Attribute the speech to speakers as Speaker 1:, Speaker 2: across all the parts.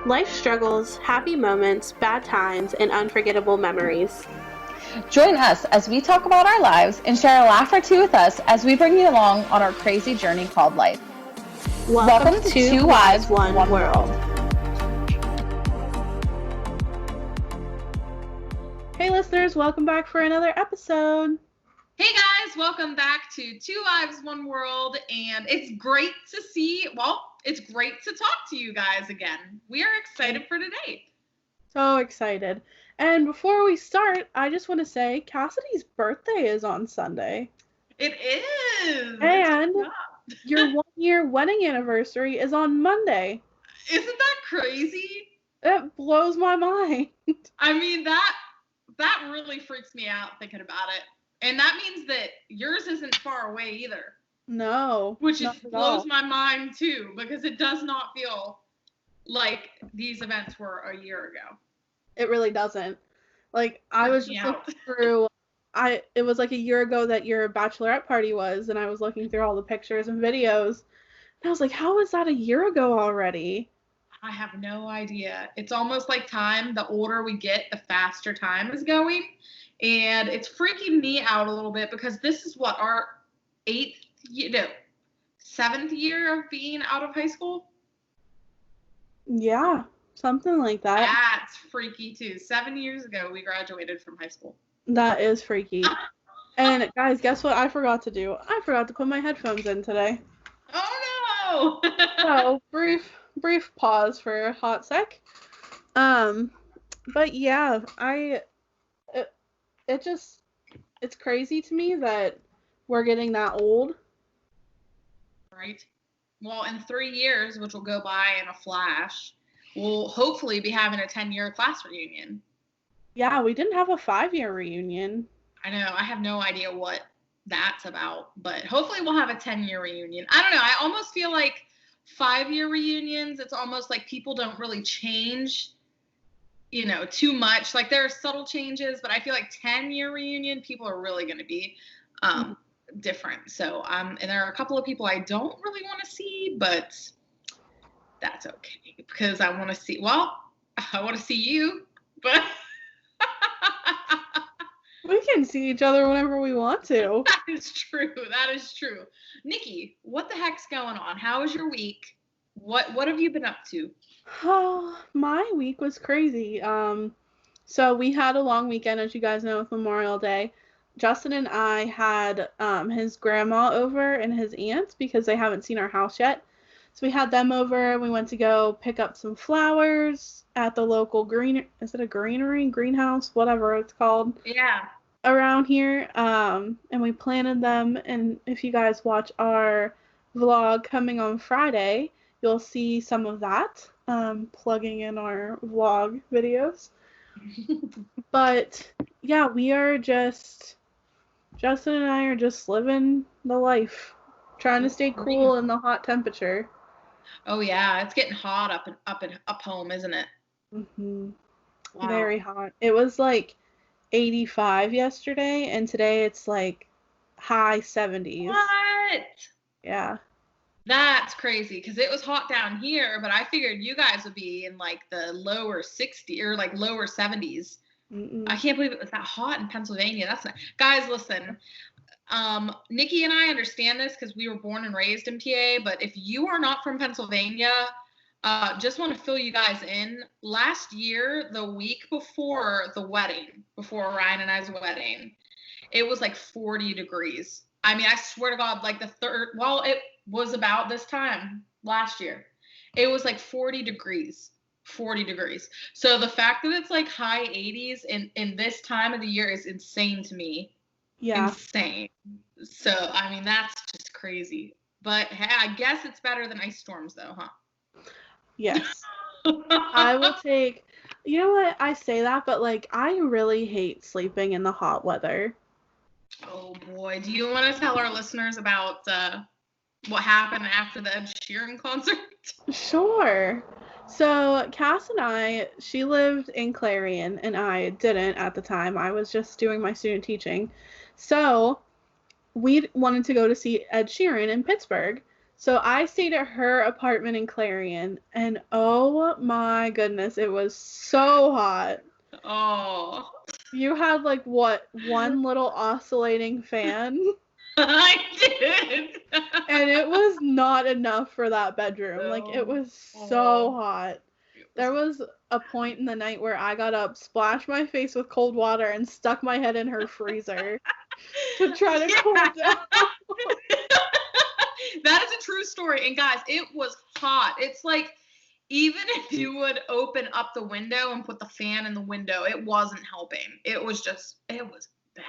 Speaker 1: Life struggles, happy moments, bad times, and unforgettable memories.
Speaker 2: Join us as we talk about our lives and share a laugh or two with us as we bring you along on our crazy journey called life.
Speaker 1: Welcome to Two Wives, One World. Hey listeners, welcome back for another episode.
Speaker 3: Hey guys, welcome back to Two Wives, One World, and it's great to talk to you guys again. We are excited for today.
Speaker 1: So excited. And before we start, I just want to say Cassidy's birthday is on Sunday.
Speaker 3: It is!
Speaker 1: And your 1-year wedding anniversary is on Monday.
Speaker 3: Isn't that crazy?
Speaker 1: It blows my mind.
Speaker 3: I mean, that really freaks me out thinking about it. And that means that yours isn't far away either.
Speaker 1: No.
Speaker 3: Which blows my mind too, because it does not feel like these events were a year ago.
Speaker 1: It really doesn't. Like, I was just looking through, it was like a year ago that your bachelorette party was, and I was looking through all the pictures and videos, and I was like, how is that a year ago already?
Speaker 3: I have no idea. It's almost like time, the older we get, the faster time is going. And it's freaking me out a little bit because this is what, our 7th year of being out of high school?
Speaker 1: Yeah, something like that.
Speaker 3: That's freaky too. 7 years ago, we graduated from high school.
Speaker 1: That is freaky. And guys, guess what I forgot to do? I forgot to put my headphones in today.
Speaker 3: Oh no!
Speaker 1: So, brief pause for a hot sec. But yeah, it's crazy to me that we're getting that old.
Speaker 3: Right. Well, in 3 years, which will go by in a flash, we'll hopefully be having a 10-year class reunion.
Speaker 1: Yeah, we didn't have a 5-year reunion.
Speaker 3: I know. I have no idea what that's about, but hopefully we'll have a 10-year reunion. I don't know. I almost feel like 5-year reunions, it's almost like people don't really change, too much. Like there are subtle changes, but I feel like 10-year reunion, people are really going to be different. So, and there are a couple of people I don't really want to see, but that's okay because I want to see you, but
Speaker 1: we can see each other whenever we want to.
Speaker 3: That is true. Nikki, what the heck's going on? How was your week? What have you been up to?
Speaker 1: Oh, my week was crazy. So we had a long weekend, as you guys know, with Memorial Day. Justin and I had his grandma over and his aunt because they haven't seen our house yet. So we had them over. We went to go pick up some flowers at the local greenhouse, whatever it's called.
Speaker 3: Yeah.
Speaker 1: Around here. And we planted them. And if you guys watch our vlog coming on Friday, you'll see some of that, plugging in our vlog videos. But yeah, Justin and I are just living the life, trying to stay cool in the hot temperature.
Speaker 3: Oh yeah, it's getting hot up home, isn't it?
Speaker 1: Mm-hmm. Wow. Very hot. It was like 85 yesterday, and today it's like high 70s.
Speaker 3: What?
Speaker 1: Yeah.
Speaker 3: That's crazy because it was hot down here, but I figured you guys would be in like the lower 60s or like lower 70s. Mm-mm. I can't believe it was that hot in Pennsylvania. That's not... Guys, listen. Nikki and I understand this because we were born and raised in PA, but if you are not from Pennsylvania, just want to fill you guys in. Last year, the week before the wedding, before Ryan and I's wedding, it was like 40 degrees. I mean, I swear to God, like it was about this time last year. It was like 40 degrees. So the fact that it's like high 80s in this time of the year is insane to me.
Speaker 1: Yeah.
Speaker 3: Insane. So, I mean, that's just crazy. But hey, I guess it's better than ice storms though, huh?
Speaker 1: Yes. I will take, you know what, I say that, but like, I really hate sleeping in the hot weather.
Speaker 3: Oh boy. Do you want to tell our listeners about what happened after the Ed Sheeran concert?
Speaker 1: Sure. So Cass and I, she lived in Clarion and I didn't at the time. I was just doing my student teaching. So we wanted to go to see Ed Sheeran in Pittsburgh. So I stayed at her apartment in Clarion, and oh my goodness, it was so hot.
Speaker 3: Oh.
Speaker 1: You had like what, one little oscillating fan?
Speaker 3: I did.
Speaker 1: And it was not enough for that bedroom. Like it was so hot. There was a point in the night where I got up, splashed my face with cold water, and stuck my head in her freezer to try to cool down.
Speaker 3: That is a true story. And guys, it was hot. It's like, even if you would open up the window and put the fan in the window, it wasn't helping. It was bad.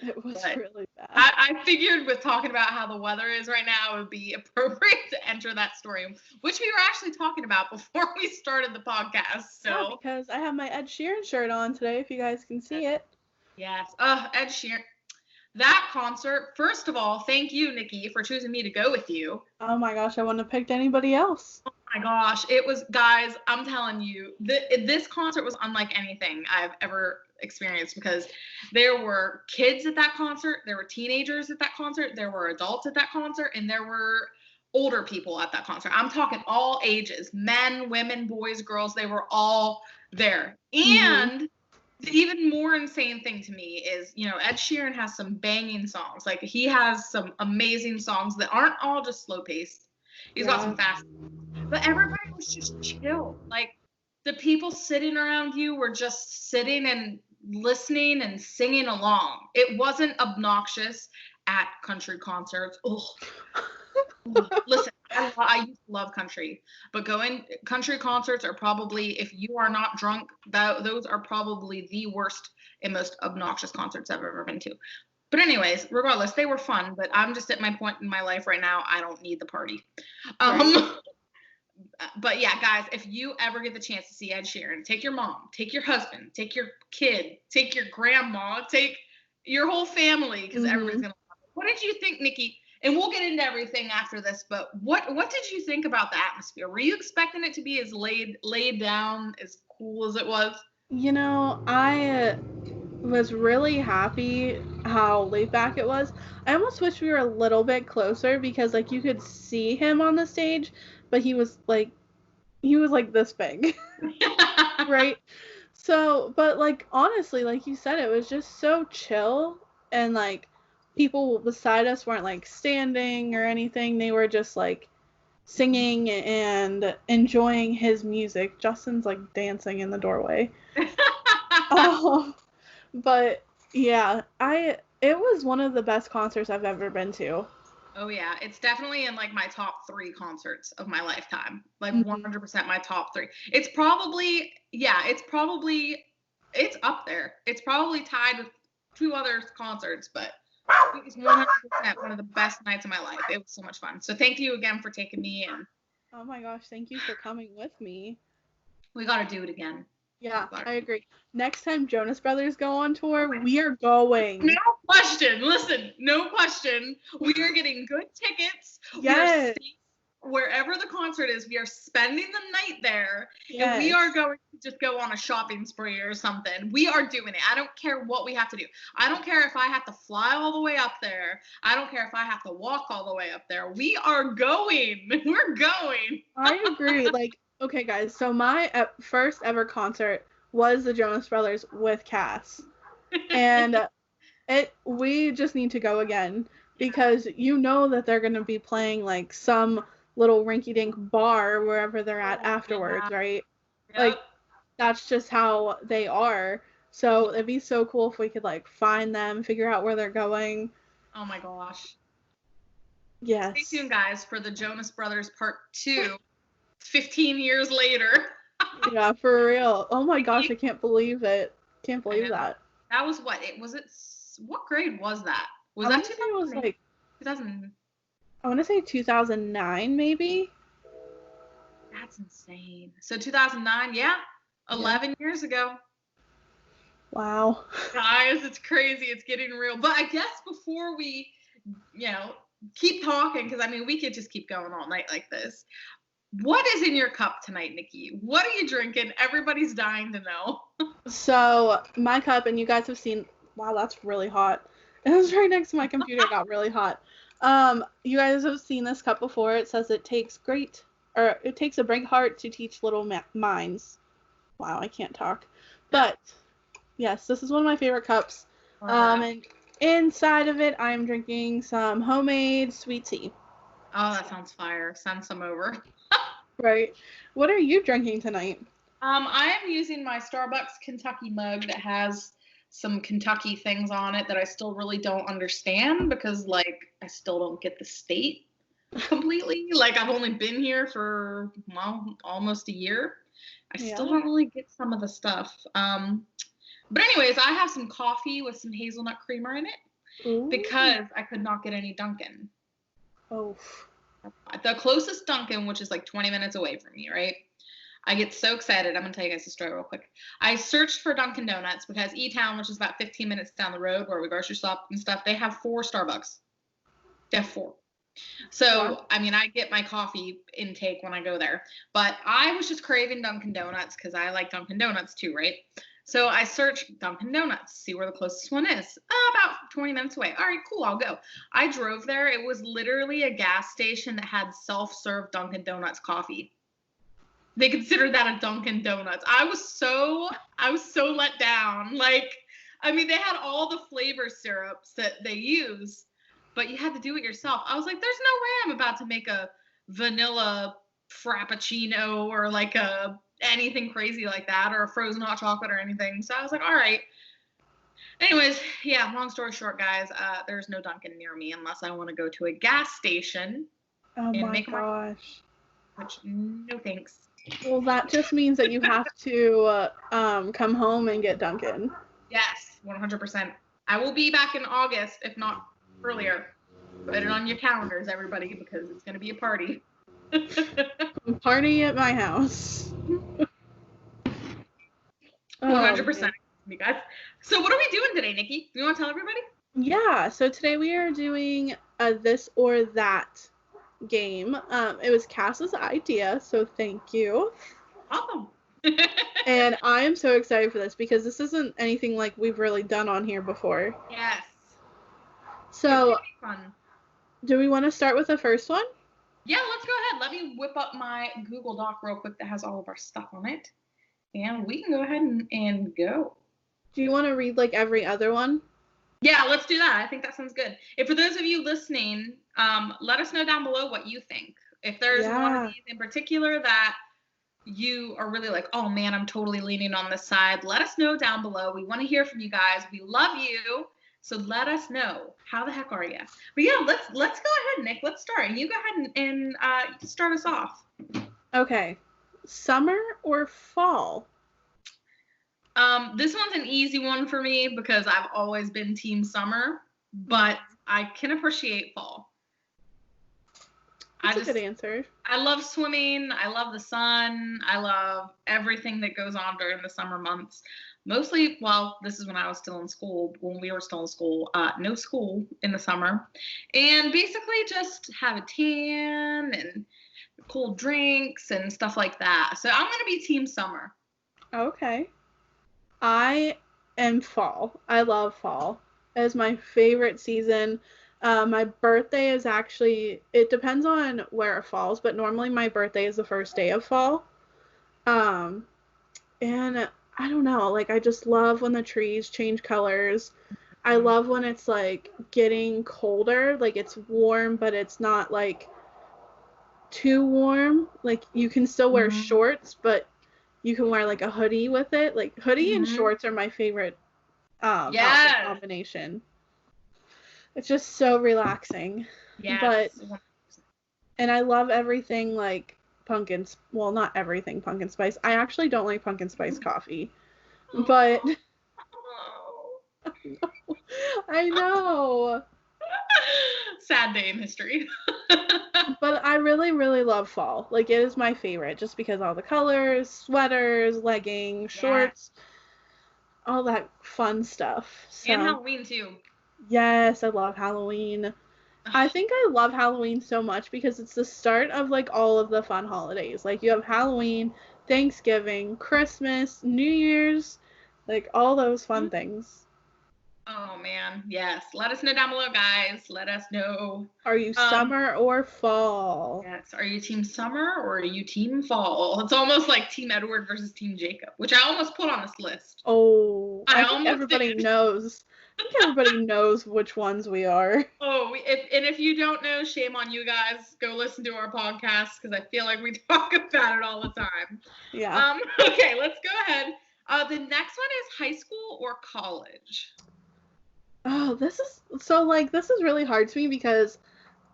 Speaker 1: It was really bad.
Speaker 3: I figured with talking about how the weather is right now, it would be appropriate to enter that story, which we were actually talking about before we started the podcast. So
Speaker 1: yeah, because I have my Ed Sheeran shirt on today, if you guys can see it.
Speaker 3: Yes. Ed Sheeran. That concert, first of all, thank you, Nikki, for choosing me to go with you.
Speaker 1: Oh my gosh, I wouldn't have picked anybody else.
Speaker 3: Oh my gosh, it was, guys, I'm telling you, this concert was unlike anything I've ever experienced, because there were kids at that concert, there were teenagers at that concert, there were adults at that concert, and there were older people at that concert. I'm talking all ages, men, women, boys, girls, they were all there. And the even more insane thing to me is, Ed Sheeran has some banging songs. Like, he has some amazing songs that aren't all just slow paced. He's got some fast, but everybody was just chill. Like, the people sitting around you were just sitting and listening and singing along. It wasn't obnoxious at country concerts. Oh, listen, I used to love country, but country concerts are probably, if you are not drunk, those are probably the worst and most obnoxious concerts I've ever been to. But anyways, regardless, they were fun, but I'm just at my point in my life right now, I don't need the party. But yeah, guys, if you ever get the chance to see Ed Sheeran, take your mom, take your husband, take your kid, take your grandma, take your whole family, because everybody's gonna love it. What did you think, Nikki? And we'll get into everything after this, but what did you think about the atmosphere? Were you expecting it to be as laid down, as cool as it was?
Speaker 1: I was really happy how laid back it was. I almost wish we were a little bit closer, because like you could see him on the stage, but he was like this big. Right? So, but like honestly, like you said, it was just so chill, and like people beside us weren't like standing or anything. They were just like singing and enjoying his music. Justin's like dancing in the doorway. But yeah, it was one of the best concerts I've ever been to.
Speaker 3: Oh yeah, it's definitely in like my top 3 concerts of my lifetime. Like 100% my top 3. It's up there. It's probably tied with 2 other concerts, but it's 100% one of the best nights of my life. It was so much fun. So thank you again for taking me in.
Speaker 1: Oh my gosh, thank you for coming with me.
Speaker 3: We got to do it again.
Speaker 1: Yeah, I agree. Next time Jonas Brothers go on tour, we are going.
Speaker 3: No question. Listen, no question. We are getting good tickets.
Speaker 1: Yes.
Speaker 3: Wherever the concert is, we are spending the night there.
Speaker 1: Yes.
Speaker 3: And we are going to just go on a shopping spree or something. We are doing it. I don't care what we have to do. I don't care if I have to fly all the way up there. I don't care if I have to walk all the way up there. We are going. We're going.
Speaker 1: I agree. Like, okay, guys, so my first ever concert was the Jonas Brothers with Cass. And we just need to go again, because that they're going to be playing like some little rinky-dink bar wherever they're at afterwards, right? Yep. Like, that's just how they are. So it'd be so cool if we could like find them, figure out where they're going.
Speaker 3: Oh my gosh.
Speaker 1: Yes.
Speaker 3: Stay tuned, guys, for the Jonas Brothers Part 2, 15 years later.
Speaker 1: Yeah, for real. Oh my gosh, I can't believe it. Can't believe that.
Speaker 3: That was what grade was that? Was that 2000?
Speaker 1: It was like
Speaker 3: 2000.
Speaker 1: I want to say 2009, maybe.
Speaker 3: That's insane. So 2009, yeah, 11 years ago.
Speaker 1: Wow.
Speaker 3: Guys, it's crazy. It's getting real. But I guess before we, keep talking, because I mean, we could just keep going all night like this. What is in your cup tonight, Nikki? What are you drinking? Everybody's dying to know.
Speaker 1: So my cup, and you guys have seen, wow, that's really hot. It was right next to my computer. It got really hot. You guys have seen this cup before. It says it takes a big heart to teach little minds. Wow, I can't talk. But yes, this is one of my favorite cups. And inside of it, I'm drinking some homemade sweet tea.
Speaker 3: Oh, that sounds fire. Send some over.
Speaker 1: Right. What are you drinking tonight?
Speaker 3: I am using my Starbucks Kentucky mug that has some Kentucky things on it that I still really don't understand because, like, I still don't get the state completely. Like, I've only been here for, well, almost a year. I still don't really get some of the stuff. But anyways, I have some coffee with some hazelnut creamer in it because I could not get any Dunkin'.
Speaker 1: Oh.
Speaker 3: The closest Dunkin', which is like 20 minutes away from me, right? I get so excited. I'm going to tell you guys the story real quick. I searched for Dunkin' Donuts because E-Town, which is about 15 minutes down the road where we grocery shop and stuff, they have 4 Starbucks. They have 4. So, I mean, I get my coffee intake when I go there. But I was just craving Dunkin' Donuts because I like Dunkin' Donuts too, right? So I searched Dunkin' Donuts, see where the closest one is. About 20 minutes away. All right, cool, I'll go. I drove there. It was literally a gas station that had self-serve Dunkin' Donuts coffee. They considered that a Dunkin' Donuts. I was so let down. Like, I mean, they had all the flavor syrups that they use, but you had to do it yourself. I was like, there's no way I'm about to make a vanilla frappuccino or like anything crazy like that, or a frozen hot chocolate or anything. So I was like, all right. Anyways, yeah, long story short, guys, there's no Dunkin' near me unless I want to go to a gas station and make
Speaker 1: gosh.
Speaker 3: Which, no thanks.
Speaker 1: Well, that just means that you have to come home and get Dunkin'.
Speaker 3: Yes, 100%. I will be back in August, if not earlier. Put it on your calendars, everybody, because it's going to be a party.
Speaker 1: Party at my house.
Speaker 3: 100%, you guys. So what are we doing today, Nikki? Do you want to tell everybody?
Speaker 1: Yeah, so today we are doing a this or that game. It was Cass's idea, so thank you.
Speaker 3: Awesome.
Speaker 1: And I am so excited for this because this isn't anything like we've really done on here before.
Speaker 3: Yes.
Speaker 1: So,
Speaker 3: it's gonna be fun.
Speaker 1: Do we want to start with the first one?
Speaker 3: Yeah, let's go ahead. Let me whip up my Google Doc real quick that has all of our stuff on it. And we can go ahead and go.
Speaker 1: Do you want to read like every other one?
Speaker 3: Yeah, let's do that. I think that sounds good. And for those of you listening, let us know down below what you think. If there's one of these in particular that you are really like, oh man, I'm totally leaning on this side, let us know down below. We want to hear from you guys. We love you. So let us know. How the heck are you? But yeah, let's go ahead, Nick. Let's start. You go ahead and start us off.
Speaker 1: Okay. Summer or fall?
Speaker 3: This one's an easy one for me because I've always been team summer, but I can appreciate fall.
Speaker 1: That's a good answer.
Speaker 3: I love swimming. I love the sun. I love everything that goes on during the summer months. Mostly, well, this is when I was still in school, when we were still in school, no school in the summer. And basically just have a tan and cold drinks and stuff like that. So I'm going to be team summer.
Speaker 1: Okay. I am fall. I love fall. It is my favorite season. My birthday is actually, it depends on where it falls, but normally my birthday is the first day of fall. And I don't know, like I just love when the trees change colors. I love when it's like getting colder, like it's warm, but it's not like too warm. Like you can still wear shorts, but you can wear like a hoodie with it. Like hoodie and shorts are my favorite outfit combination. It's just so relaxing.
Speaker 3: Yeah.
Speaker 1: And I love everything like well, not everything pumpkin spice. I actually don't like pumpkin spice coffee. But I know.
Speaker 3: Sad day in history.
Speaker 1: But I really, really love fall. Like it is my favorite just because all the colors, sweaters, leggings, shorts, all that fun stuff. So,
Speaker 3: and Halloween too.
Speaker 1: Yes, I love Halloween. I think I love Halloween so much because it's the start of like all of the fun holidays. Like you have Halloween, Thanksgiving, Christmas, New Year's, like all those fun things.
Speaker 3: Oh man, yes. Let us know down below, guys. Let us know.
Speaker 1: Are you summer or fall?
Speaker 3: Yes. Are you team summer or are you team fall? It's almost like Team Edward versus Team Jacob, which I almost put on this list.
Speaker 1: Oh, I think everybody knows. I think everybody knows which ones we are.
Speaker 3: Oh, if you don't know, shame on you guys. Go listen to our podcast because I feel like we talk about it all the time.
Speaker 1: Yeah.
Speaker 3: Okay, let's go ahead. The next one is high school or college.
Speaker 1: Oh, this is really hard to me because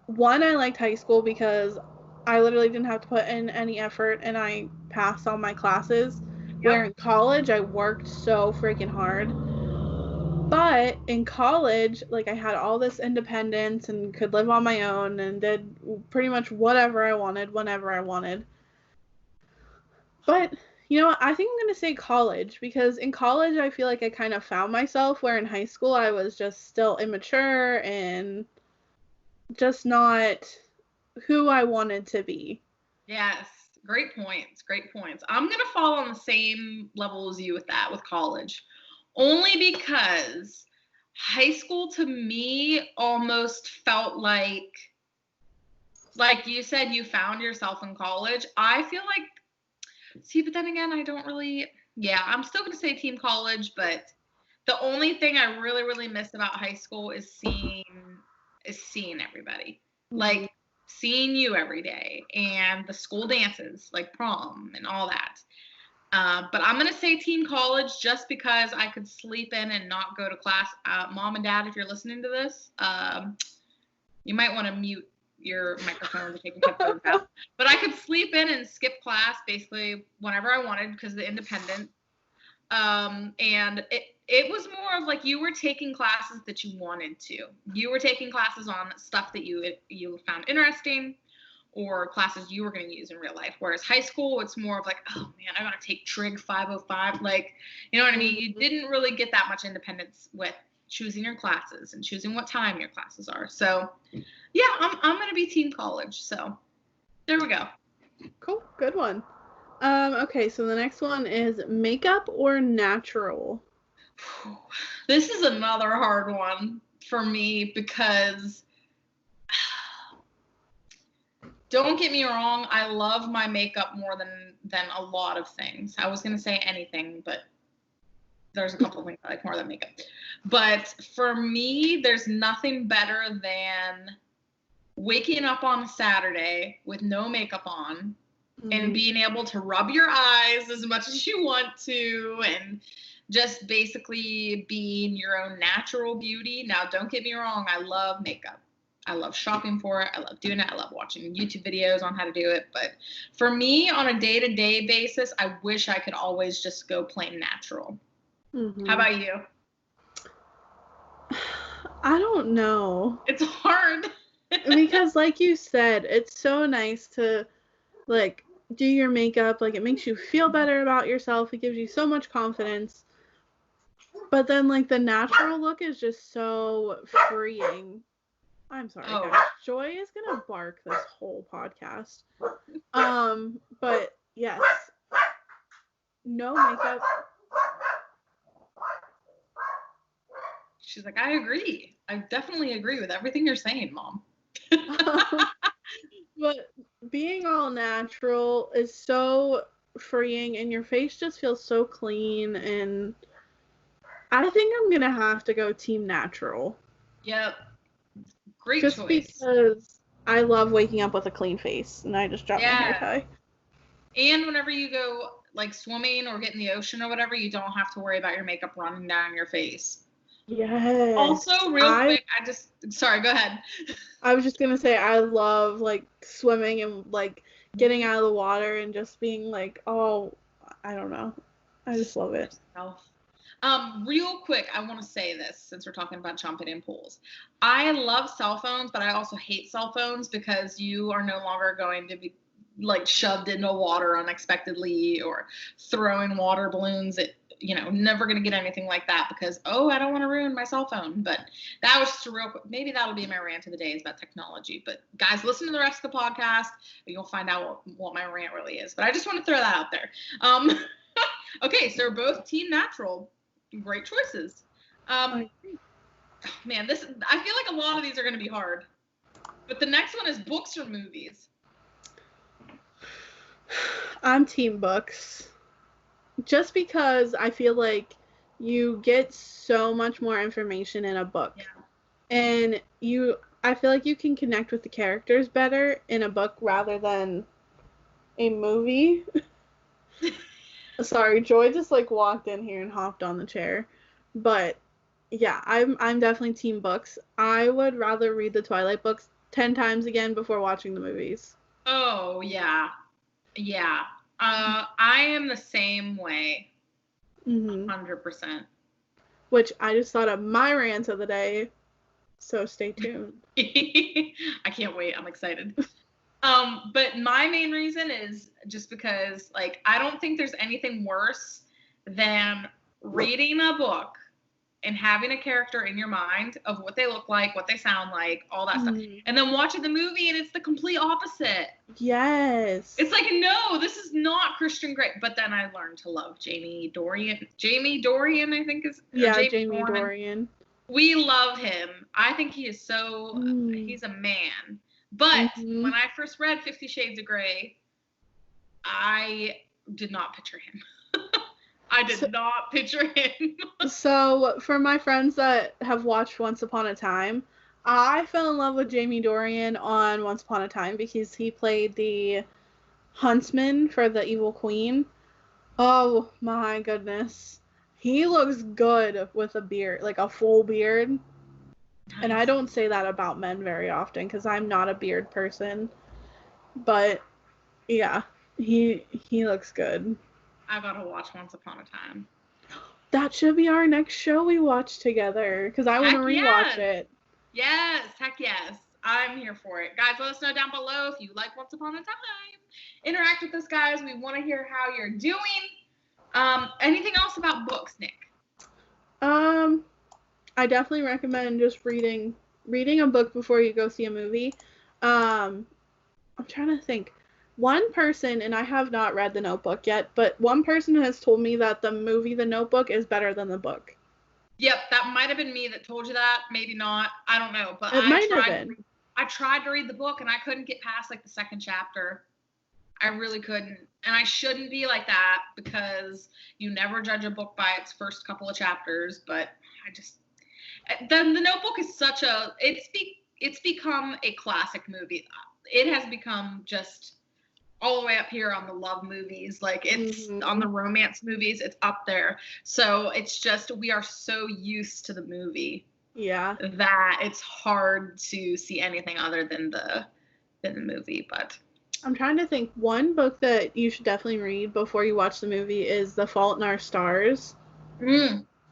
Speaker 1: one, I liked high school because I literally didn't have to put in any effort and I passed all my classes. Yep. Where in college I worked so freaking hard. But in college, like, I had all this independence and could live on my own and did pretty much whatever I wanted whenever I wanted. But you know what? I think I'm going to say college because in college I feel like I kind of found myself, where in high school I was just still immature and just not who I wanted to be.
Speaker 3: Yes, great points. Great points. I'm going to fall on the same level as you with that, with college. Only because high school to me almost felt like you said, you found yourself in college. I feel like, but then again, I don't really, I'm still going to say team college, but the only thing I really, really miss about high school is seeing everybody. Like, seeing you every day and the school dances, like prom and all that. But I'm going to say team college just because I could sleep in and not go to class. Mom and Dad, if you're listening to this, you might want to mute your microphone to take headphones out. But I could sleep in and skip class basically whenever I wanted because of the independence. And it was more of like you were taking classes that you wanted to. You were taking classes on stuff that you found interesting, or classes you were going to use in real life. Whereas high school, it's more of like, oh man, I got to take Trig 505. Like, you know what I mean? You didn't really get that much independence with choosing your classes and choosing what time your classes are. So yeah, I'm going to be team college. So there we go.
Speaker 1: Cool. Good one. Okay, so the next one is makeup or natural.
Speaker 3: This is another hard one for me because don't get me wrong, I love my makeup more than a lot of things. I was going to say anything, but there's a couple of things I like more than makeup. But for me, there's nothing better than waking up on a Saturday with no makeup on and being able to rub your eyes as much as you want to and just basically being your own natural beauty. Now, don't get me wrong, I love makeup. I love shopping for it. I love doing it. I love watching YouTube videos on how to do it. But for me, on a day-to-day basis, I wish I could always just go plain natural. How about you?
Speaker 1: I don't know.
Speaker 3: It's hard.
Speaker 1: Because like you said, it's so nice to like do your makeup. Like, it makes you feel better about yourself. It gives you so much confidence. But then like the natural look is just so freeing. I'm sorry, guys. Joy is gonna bark this whole podcast. But yes, no makeup.
Speaker 3: She's like, I agree. I definitely agree with everything you're saying, Mom.
Speaker 1: But being all natural is so freeing, and your face just feels so clean. And I think I'm gonna have to go team natural.
Speaker 3: Yep. Great
Speaker 1: just
Speaker 3: choice.
Speaker 1: Because I love waking up with a clean face, and I just drop my hair tie.
Speaker 3: And whenever you go like swimming or get in the ocean or whatever, you don't have to worry about your makeup running down your face.
Speaker 1: Yes.
Speaker 3: Also, quick, sorry, go ahead.
Speaker 1: I was just gonna say I love like swimming and like getting out of the water and just being like, oh, I don't know. I just love it.
Speaker 3: Real quick, I want to say this since we're talking about jumping in pools. I love cell phones, but I also hate cell phones because you are no longer going to be like shoved into water unexpectedly or throwing water balloons at, never going to get anything like that because, I don't want to ruin my cell phone. But that was just a real quick, maybe that'll be my rant of the day is about technology. But guys, listen to the rest of the podcast and you'll find out what my rant really is. But I just want to throw that out there. Okay, so we're both team natural. Great choices. Man, I feel like a lot of these are going to be hard. But the next one is books or movies?
Speaker 1: I'm team books. Just because I feel like you get so much more information in a book.
Speaker 3: Yeah.
Speaker 1: And I feel like you can connect with the characters better in a book rather than a movie. Sorry, Joy just like walked in here and hopped on the chair. But yeah, I'm definitely team books. I would rather read the Twilight books 10 times again before watching the movies.
Speaker 3: Oh, yeah. Yeah. I am the same way. 100%.
Speaker 1: Which I just thought of my rant of the day. So stay tuned.
Speaker 3: I can't wait. I'm excited. But my main reason is just because, like, I don't think there's anything worse than reading a book and having a character in your mind of what they look like, what they sound like, all that stuff. And then watching the movie and it's the complete opposite.
Speaker 1: Yes.
Speaker 3: It's like, no, this is not Christian Grey. But then I learned to love Jamie Dorian. Jamie Dorian, I think is.
Speaker 1: Yeah, Jamie Dorian.
Speaker 3: We love him. I think he is so, he's a man. But when I first read 50 Shades of Grey, I did not picture him. I did not picture him.
Speaker 1: So, for my friends that have watched Once Upon a Time, I fell in love with Jamie Dorian on Once Upon a Time because he played the huntsman for the Evil Queen. Oh my goodness. He looks good with a beard, like a full beard. Nice. And I don't say that about men very often because I'm not a beard person. But yeah, he looks good.
Speaker 3: I gotta watch Once Upon a Time.
Speaker 1: That should be our next show we watch together because I want to rewatch it.
Speaker 3: Yes, heck yes. I'm here for it. Guys, let us know down below if you like Once Upon a Time. Interact with us, guys. We want to hear how you're doing. Anything else about books, Nick?
Speaker 1: I definitely recommend just reading a book before you go see a movie. I'm trying to think. One person, and I have not read The Notebook yet, but one person has told me that the movie The Notebook is better than the book.
Speaker 3: Yep, that might have been me that told you that. Maybe not. I don't know. But I tried to read the book, and I couldn't get past, like, the second chapter. I really couldn't. And I shouldn't be like that because you never judge a book by its first couple of chapters. But I just... The Notebook is such a... It's become a classic movie. It has become just... all the way up here on the love movies, like it's on the romance movies, it's up there. So it's just, we are so used to the movie, that it's hard to see anything other than the movie. But
Speaker 1: I'm trying to think. One book that you should definitely read before you watch the movie is The Fault in Our Stars.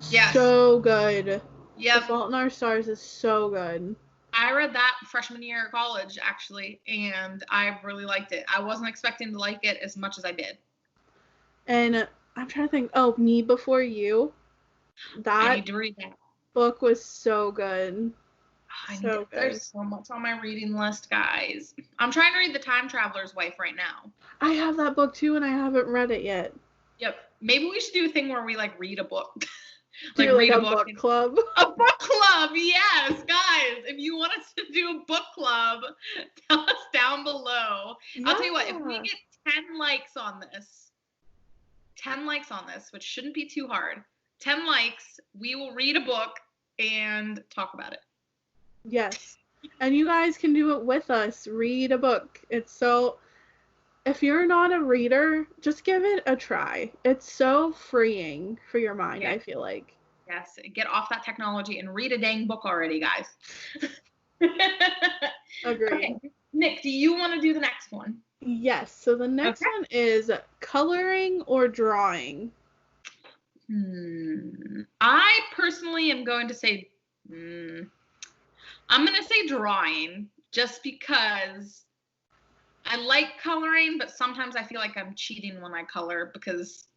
Speaker 3: Yes.
Speaker 1: So good.
Speaker 3: Yeah.
Speaker 1: The Fault in Our Stars is so good.
Speaker 3: I read that freshman year of college, actually, and I really liked it. I wasn't expecting to like it as much as I did.
Speaker 1: And I'm trying to think. Oh, Me Before You.
Speaker 3: I need to read that.
Speaker 1: Book was so good.
Speaker 3: There's so much on my reading list, guys. I'm trying to read The Time Traveler's Wife right now.
Speaker 1: I have that book too, and I haven't read it yet.
Speaker 3: Yep. Maybe we should do a thing where we like read a book.
Speaker 1: Read a book club.
Speaker 3: A book club, yes, guys. If you want us to do a book club, tell us down below. Yeah. I'll tell you what, if we get 10 likes on this, which shouldn't be too hard, 10 likes, we will read a book and talk about it.
Speaker 1: Yes. And you guys can do it with us. Read a book. If you're not a reader, just give it a try. It's so freeing for your mind, I feel like.
Speaker 3: Yes, get off that technology and read a dang book already, guys.
Speaker 1: Agreed. Okay.
Speaker 3: Nick, do you want to do the next one?
Speaker 1: Yes. So the next one is coloring or drawing.
Speaker 3: I personally am going to say, I'm going to say drawing, just because I like coloring, but sometimes I feel like I'm cheating when I color because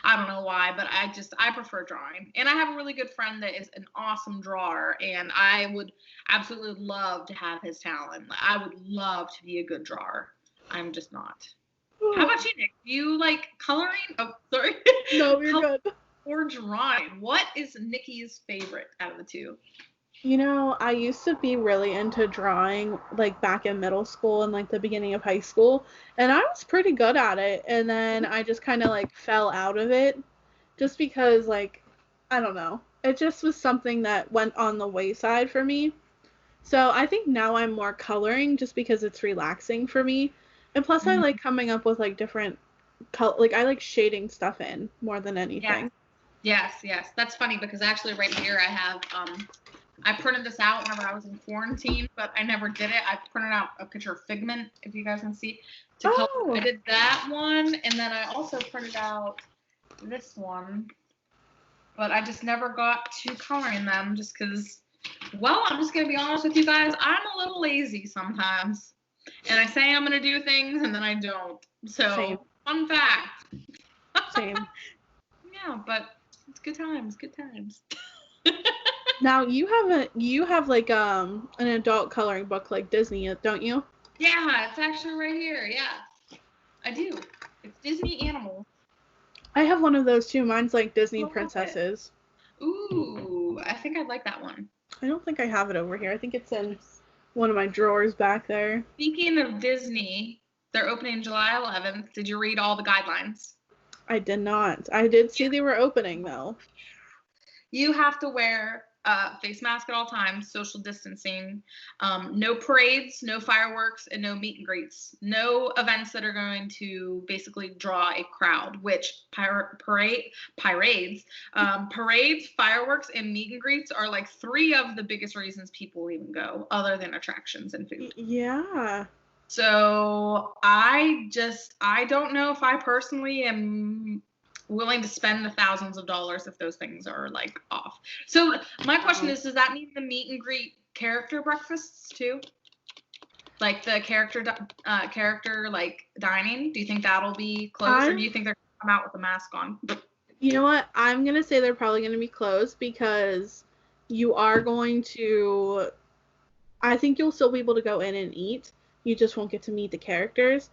Speaker 3: I don't know why, but I prefer drawing. And I have a really good friend that is an awesome drawer, and I would absolutely love to have his talent. I would love to be a good drawer. I'm just not. How about you, Nick? Do you like coloring? Oh, sorry.
Speaker 1: No, you're good.
Speaker 3: or drawing? What is Nikki's favorite out of the two?
Speaker 1: You know, I used to be really into drawing, like back in middle school and like the beginning of high school, and I was pretty good at it. And then I just kind of like fell out of it just because, like, I don't know. It just was something that went on the wayside for me. So I think now I'm more coloring just because it's relaxing for me. And plus I like coming up with like different like I like shading stuff in more than anything.
Speaker 3: Yes. That's funny because actually right here I have I printed this out whenever I was in quarantine, but I never did it. I printed out a picture of Figment, if you guys can see. I did that one, and then I also printed out this one, but I just never got to coloring them just because, well, I'm just going to be honest with you guys, I'm a little lazy sometimes. And I say I'm going to do things, and then I don't. So,
Speaker 1: Same.
Speaker 3: Fun fact.
Speaker 1: Same.
Speaker 3: Yeah, but it's good times.
Speaker 1: Now you have like an adult coloring book like Disney, don't you?
Speaker 3: Yeah, it's actually right here. Yeah, I do. It's Disney Animals.
Speaker 1: I have one of those too. Mine's like Disney Princesses.
Speaker 3: Ooh, I think I'd like that one.
Speaker 1: I don't think I have it over here. I think it's in one of my drawers back there.
Speaker 3: Speaking of Disney, they're opening July 11th. Did you read all the guidelines?
Speaker 1: I did not. I did see they were opening though.
Speaker 3: You have to wear a face mask at all times, social distancing, no parades, no fireworks, and no meet and greets. No events that are going to basically draw a crowd, which parades, fireworks, and meet and greets are like 3 of the biggest reasons people even go, other than attractions and food.
Speaker 1: Yeah.
Speaker 3: So I don't know if I personally am willing to spend the thousands of dollars if those things are like off. So my question is, does that mean the meet and greet character breakfasts too? Like the character like dining? Do you think that'll be closed, or do you think they're gonna come out with a mask on?
Speaker 1: You know what? I'm gonna say they're probably gonna be closed because you are going to. I think you'll still be able to go in and eat. You just won't get to meet the characters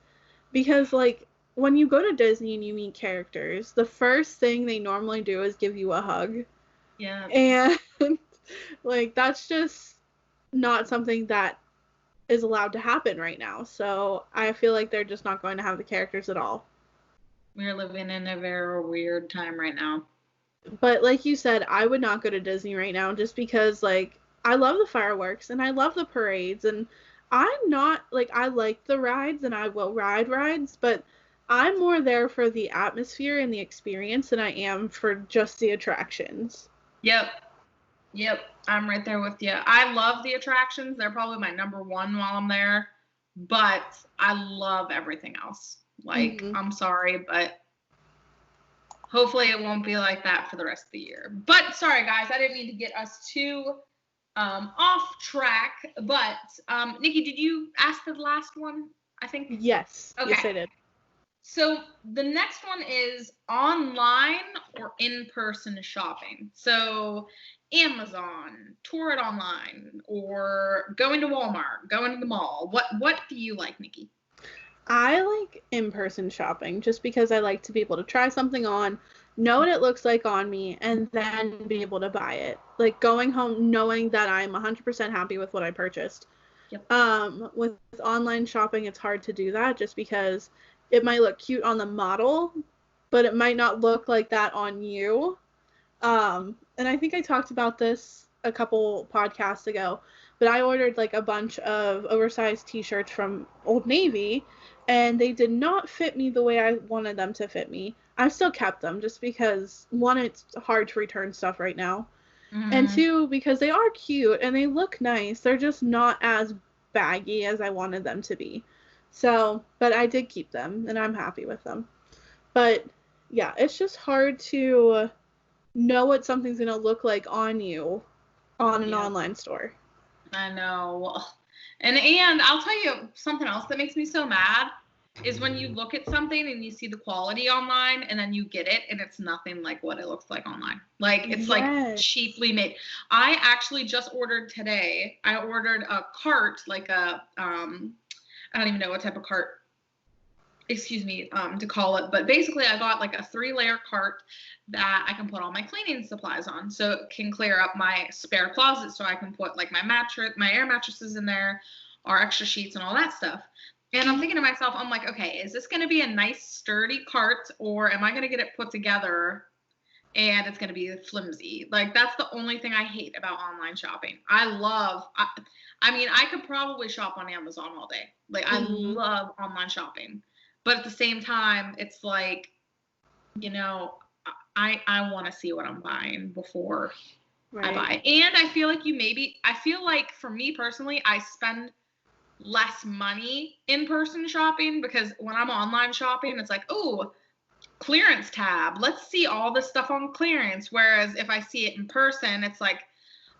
Speaker 1: because like. When you go to Disney and you meet characters, the first thing they normally do is give you a hug.
Speaker 3: Yeah.
Speaker 1: And, like, that's just not something that is allowed to happen right now. So I feel like they're just not going to have the characters at all.
Speaker 3: We're living in a very weird time right now.
Speaker 1: But like you said, I would not go to Disney right now just because, like, I love the fireworks and I love the parades. And I'm not, like, I like the rides and I will ride rides, but I'm more there for the atmosphere and the experience than I am for just the attractions.
Speaker 3: Yep. I'm right there with you. I love the attractions. They're probably my number one while I'm there. But I love everything else. Like, I'm sorry, but hopefully it won't be like that for the rest of the year. But sorry, guys. I didn't mean to get us too off track. But, Nikki, did you ask the last one? I think.
Speaker 1: Yes.
Speaker 3: Okay.
Speaker 1: Yes, I did.
Speaker 3: So the next one is online or in-person shopping. So Amazon, tour it online, or going to Walmart, going to the mall. What do you like, Nikki?
Speaker 1: I like in-person shopping just because I like to be able to try something on, know what it looks like on me, and then be able to buy it. Like going home knowing that I'm 100% happy with what I purchased.
Speaker 3: Yep.
Speaker 1: With online shopping, it's hard to do that just because it might look cute on the model, but it might not look like that on you. And I think I talked about this a couple podcasts ago, but I ordered like a bunch of oversized t-shirts from Old Navy, and they did not fit me the way I wanted them to fit me. I still kept them just because, one, it's hard to return stuff right now, and 2, because they are cute and they look nice. They're just not as baggy as I wanted them to be. So, but I did keep them, and I'm happy with them. But, yeah, it's just hard to know what something's going to look like on you on an online store.
Speaker 3: I know. And I'll tell you something else that makes me so mad is when you look at something and you see the quality online and then you get it and it's nothing like what it looks like online. Like, it's like cheaply made. I actually just ordered today. I ordered a cart, like a, I don't even know what type of cart. to call it. But basically I got like a 3-layer cart that I can put all my cleaning supplies on. So it can clear up my spare closet so I can put like my air mattresses in there, our extra sheets and all that stuff. And I'm thinking to myself, I'm like, okay, is this going to be a nice sturdy cart, or am I going to get it put together and it's going to be flimsy? Like, that's the only thing I hate about online shopping. I mean, I could probably shop on Amazon all day. Like, I love online shopping. But at the same time, it's like, you know, I want to see what I'm buying before I buy. And I feel like for me personally, I spend less money in person shopping, because when I'm online shopping, it's like, oh, clearance tab, let's see all this stuff on clearance. Whereas if I see it in person, it's like,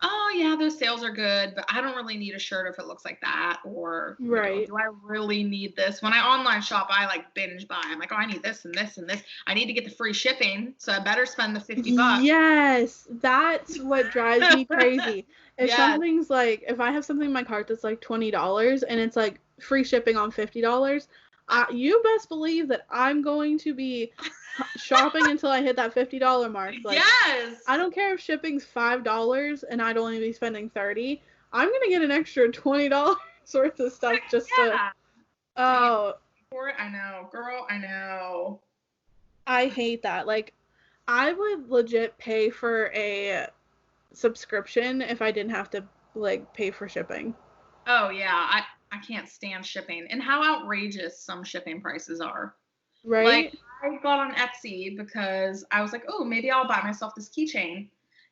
Speaker 3: oh yeah, those sales are good, but I don't really need a shirt if it looks like that. Or you know, do I really need this? When I online shop, I like binge buy. I'm like, oh, I need this and this and this. I need to get the free shipping, so I better spend the $50.
Speaker 1: Yes, that's what drives me crazy. If something's like, if I have something in my cart that's like $20 and it's like free shipping on $50, you best believe that I'm going to be shopping until I hit that $50 mark. Like,
Speaker 3: yes.
Speaker 1: I don't care if shipping's $5 and I'd only be spending $30. I'm gonna get an extra $20 worth of stuff just to. Oh.
Speaker 3: I know, girl. I know.
Speaker 1: I hate that. Like, I would legit pay for a subscription if I didn't have to like pay for shipping.
Speaker 3: Oh yeah, I can't stand shipping, and how outrageous some shipping prices are.
Speaker 1: Right.
Speaker 3: Like, I got on Etsy because I was like, oh, maybe I'll buy myself this keychain,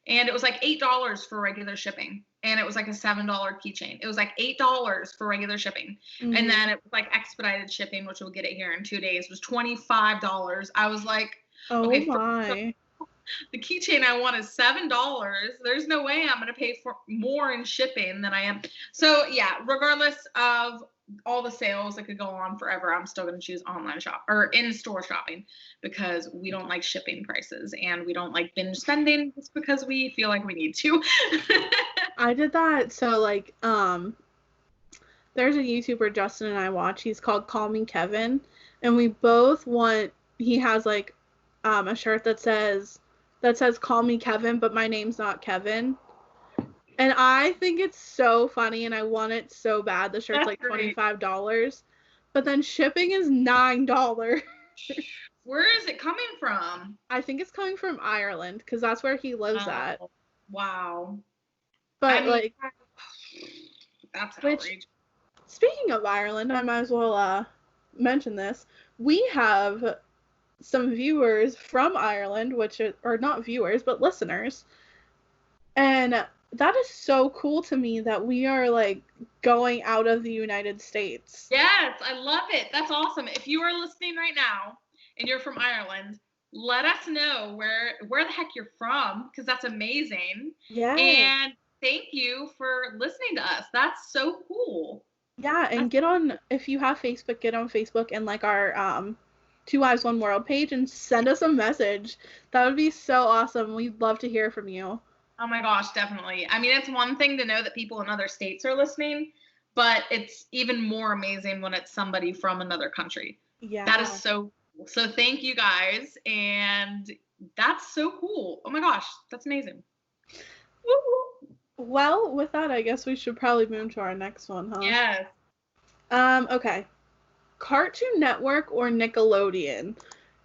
Speaker 3: and it was like $8 for regular shipping, and it was like a $7 keychain. It was like $8 for regular shipping, and then it was like expedited shipping, which will get it here in 2 days, was $25. I was like,
Speaker 1: oh
Speaker 3: okay,
Speaker 1: my.
Speaker 3: The keychain I want is $7. There's no way I'm going to pay for more in shipping than I am. So yeah, regardless of all the sales that could go on forever, I'm still going to choose online shop or in-store shopping, because we don't like shipping prices and we don't like binge spending just because we feel like we need to.
Speaker 1: I did that. So like, there's a YouTuber Justin and I watch. He's called Call Me Kevin, and we both want. He has like, a shirt that says Call Me Kevin, but my name's not Kevin. And I think it's so funny, and I want it so bad. The shirt's like $25, but then shipping is $9.
Speaker 3: Where is it coming from?
Speaker 1: I think it's coming from Ireland, because that's where he lives at.
Speaker 3: Wow.
Speaker 1: But I mean, like,
Speaker 3: that's outrageous.
Speaker 1: Speaking of Ireland, I might as well mention this. We have some viewers from Ireland, which are not viewers, but listeners. And that is so cool to me that we are like going out of the United States.
Speaker 3: Yes, I love it. That's awesome. If you are listening right now and you're from Ireland, let us know where the heck you're from, because that's amazing.
Speaker 1: Yeah.
Speaker 3: And thank you for listening to us. That's so cool.
Speaker 1: Yeah, and if you have Facebook, get on Facebook and like our Two Lives, One World page and send us a message. That would be so awesome. We'd love to hear from you.
Speaker 3: Oh my gosh, definitely. I mean, it's one thing to know that people in other states are listening, but it's even more amazing when it's somebody from another country.
Speaker 1: Yeah.
Speaker 3: That is so cool. So thank you guys, and that's so cool. Oh my gosh, that's amazing.
Speaker 1: Well, with that, I guess we should probably move to our next one, huh?
Speaker 3: Yes.
Speaker 1: Okay. Cartoon Network or Nickelodeon?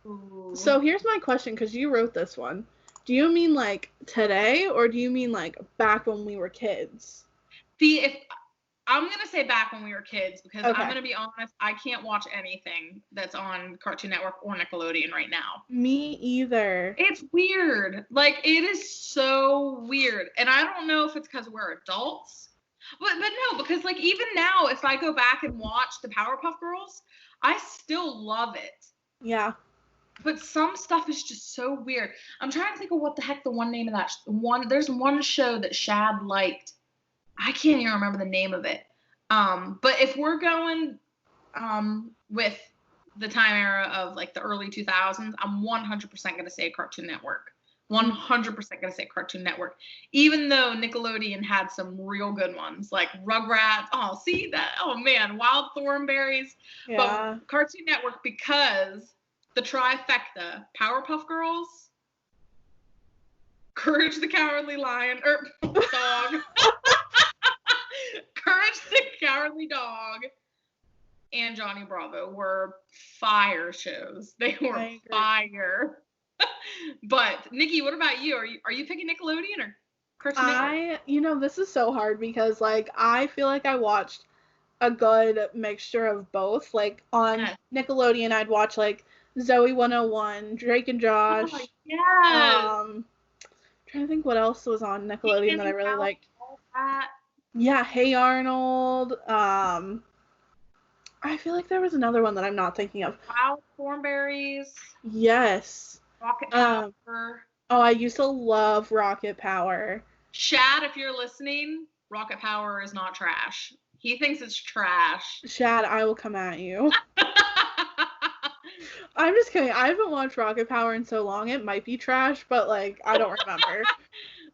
Speaker 1: Ooh. So here's my question, because you wrote this one. Do you mean like today, or do you mean like back when we were kids?
Speaker 3: See, if I'm going to say back when we were kids, because I'm going to be honest, I can't watch anything that's on Cartoon Network or Nickelodeon right now.
Speaker 1: Me either.
Speaker 3: It's weird. Like, it is so weird. And I don't know if it's because we're adults. But no, because like even now, if I go back and watch the Powerpuff Girls, I still love it.
Speaker 1: Yeah.
Speaker 3: But some stuff is just so weird. I'm trying to think of what the heck the one name of that one. There's one show that Shad liked. I can't even remember the name of it. But if we're going with the time era of like the early 2000s, I'm 100% going to say Cartoon Network. 100% gonna say Cartoon Network, even though Nickelodeon had some real good ones like Rugrats. Oh, see that? Oh man, Wild Thornberrys.
Speaker 1: Yeah.
Speaker 3: But Cartoon Network, because the trifecta: Powerpuff Girls, Courage the Cowardly Lion, or Dog, Courage the Cowardly Dog, and Johnny Bravo were fire shows. They were fire. But Nikki, what about you? Are you picking Nickelodeon or Cartoon Network?
Speaker 1: This is so hard because like I feel like I watched a good mixture of both. Like on Nickelodeon, I'd watch like Zoe 101, Drake and Josh.
Speaker 3: Oh, yes.
Speaker 1: Trying to think what else was on Nickelodeon that I really liked. Yeah, Hey Arnold. I feel like there was another one that I'm not thinking of.
Speaker 3: Wild Thornberries.
Speaker 1: Yes.
Speaker 3: Rocket Power.
Speaker 1: I used to love Rocket Power.
Speaker 3: Shad, if you're listening, Rocket Power is not trash. He thinks it's trash.
Speaker 1: Shad, I will come at you. I'm just kidding. I haven't watched Rocket Power in so long. It might be trash, but like I don't remember.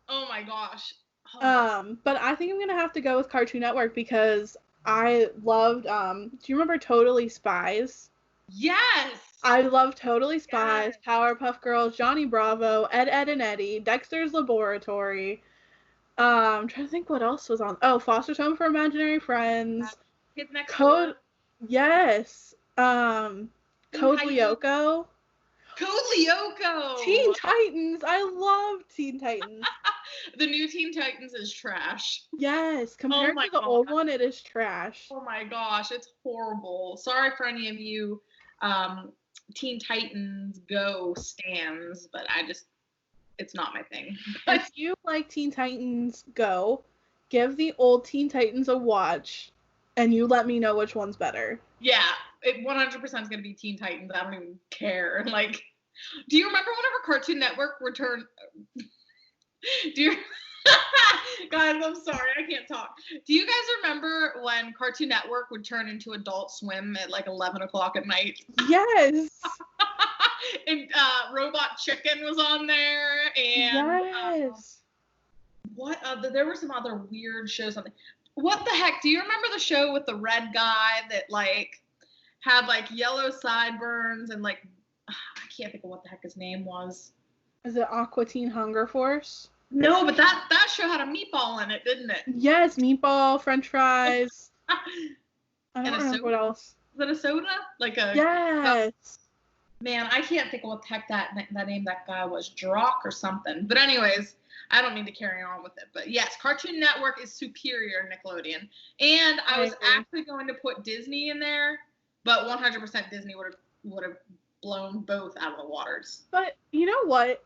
Speaker 3: Oh my gosh.
Speaker 1: But I think I'm gonna have to go with Cartoon Network because I loved. Do you remember Totally Spies?
Speaker 3: Yes.
Speaker 1: I love Totally Spies, yes. Powerpuff Girls, Johnny Bravo, Ed, Ed and Eddie, Dexter's Laboratory. I'm trying to think what else was on. Oh, Foster's Home for Imaginary Friends.
Speaker 3: Kids Next Door.
Speaker 1: Yes. Code Lyoko.
Speaker 3: Code Lyoko.
Speaker 1: Teen Titans. I love Teen Titans.
Speaker 3: The new Teen Titans is trash.
Speaker 1: Yes. Compared to the old one, it is trash.
Speaker 3: Oh my gosh, it's horrible. Sorry for any of you Teen Titans Go stans, but it's not my thing.
Speaker 1: If you like Teen Titans Go, give the old Teen Titans a watch, and you let me know which one's better.
Speaker 3: Yeah, it 100% is going to be Teen Titans. I don't even care. Like, do you remember whenever Cartoon Network returned? Guys, I'm sorry, I can't talk. Do you guys remember when Cartoon Network would turn into Adult Swim at like 11 o'clock at night?
Speaker 1: Yes.
Speaker 3: And Robot Chicken was on there, and
Speaker 1: yes.
Speaker 3: There were some other weird shows on there. What the heck? Do you remember the show with the red guy that like had like yellow sideburns and like I can't think of what the heck his name was.
Speaker 1: Is it Aqua Teen Hunger Force?
Speaker 3: No, but that show had a meatball in it, didn't it?
Speaker 1: Yes, meatball, French fries. I don't remember what else.
Speaker 3: Was it a soda? Like a
Speaker 1: yes.
Speaker 3: Man, I can't think of what the heck that name that guy was. Drock or something. But anyways, I don't mean to carry on with it. But yes, Cartoon Network is superior to Nickelodeon. And I was actually going to put Disney in there, but 100% Disney would have blown both out of the waters.
Speaker 1: But you know what?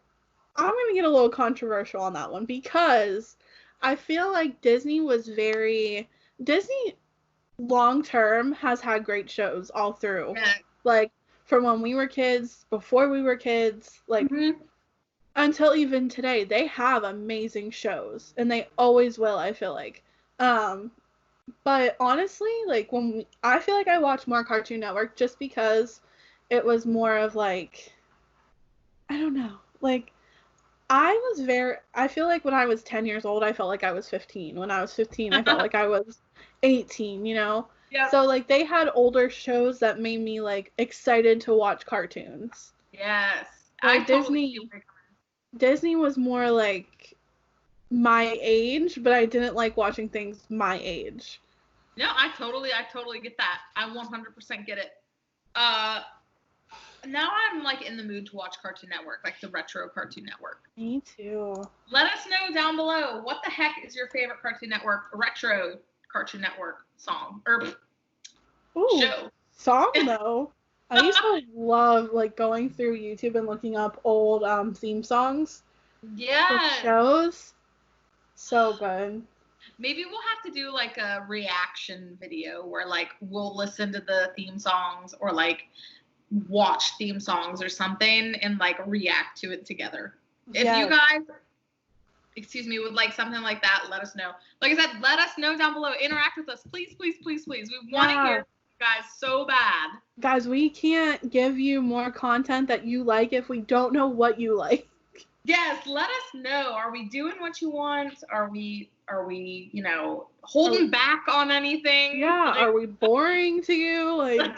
Speaker 1: I'm going to get a little controversial on that one because I feel like Disney long term has had great shows all through.
Speaker 3: Yeah.
Speaker 1: Like from when we were kids, before we were kids, like until even today, they have amazing shows and they always will, I feel like. But honestly, like I feel like I watch more Cartoon Network just because it was more of like, I don't know, like I feel like when I was 10 years old, I felt like I was 15. When I was 15, I felt like I was 18, you know?
Speaker 3: Yeah.
Speaker 1: So, like, they had older shows that made me, like, excited to watch cartoons.
Speaker 3: Yes.
Speaker 1: Like, Disney was more, like, my age, but I didn't like watching things my age.
Speaker 3: No, I totally get that. I 100% get it. Now I'm like in the mood to watch Cartoon Network, like the retro Cartoon Network.
Speaker 1: Me too.
Speaker 3: Let us know down below, what the heck is your favorite Cartoon Network, retro Cartoon Network song or show?
Speaker 1: Song though. I used to love like going through YouTube and looking up old theme songs.
Speaker 3: Yeah.
Speaker 1: Shows. So good.
Speaker 3: Maybe we'll have to do like a reaction video where like we'll listen to the theme songs or like watch theme songs or something and like react to it together. If you guys would like something like that, let us know. Like I said, let us know down below. Interact with us, please. We want to hear from you guys so bad.
Speaker 1: Guys, we can't give you more content that you like if we don't know what you like.
Speaker 3: Yes, let us know. Are we doing what you want? Are we, holding back on anything?
Speaker 1: Yeah, are we boring to you? Like,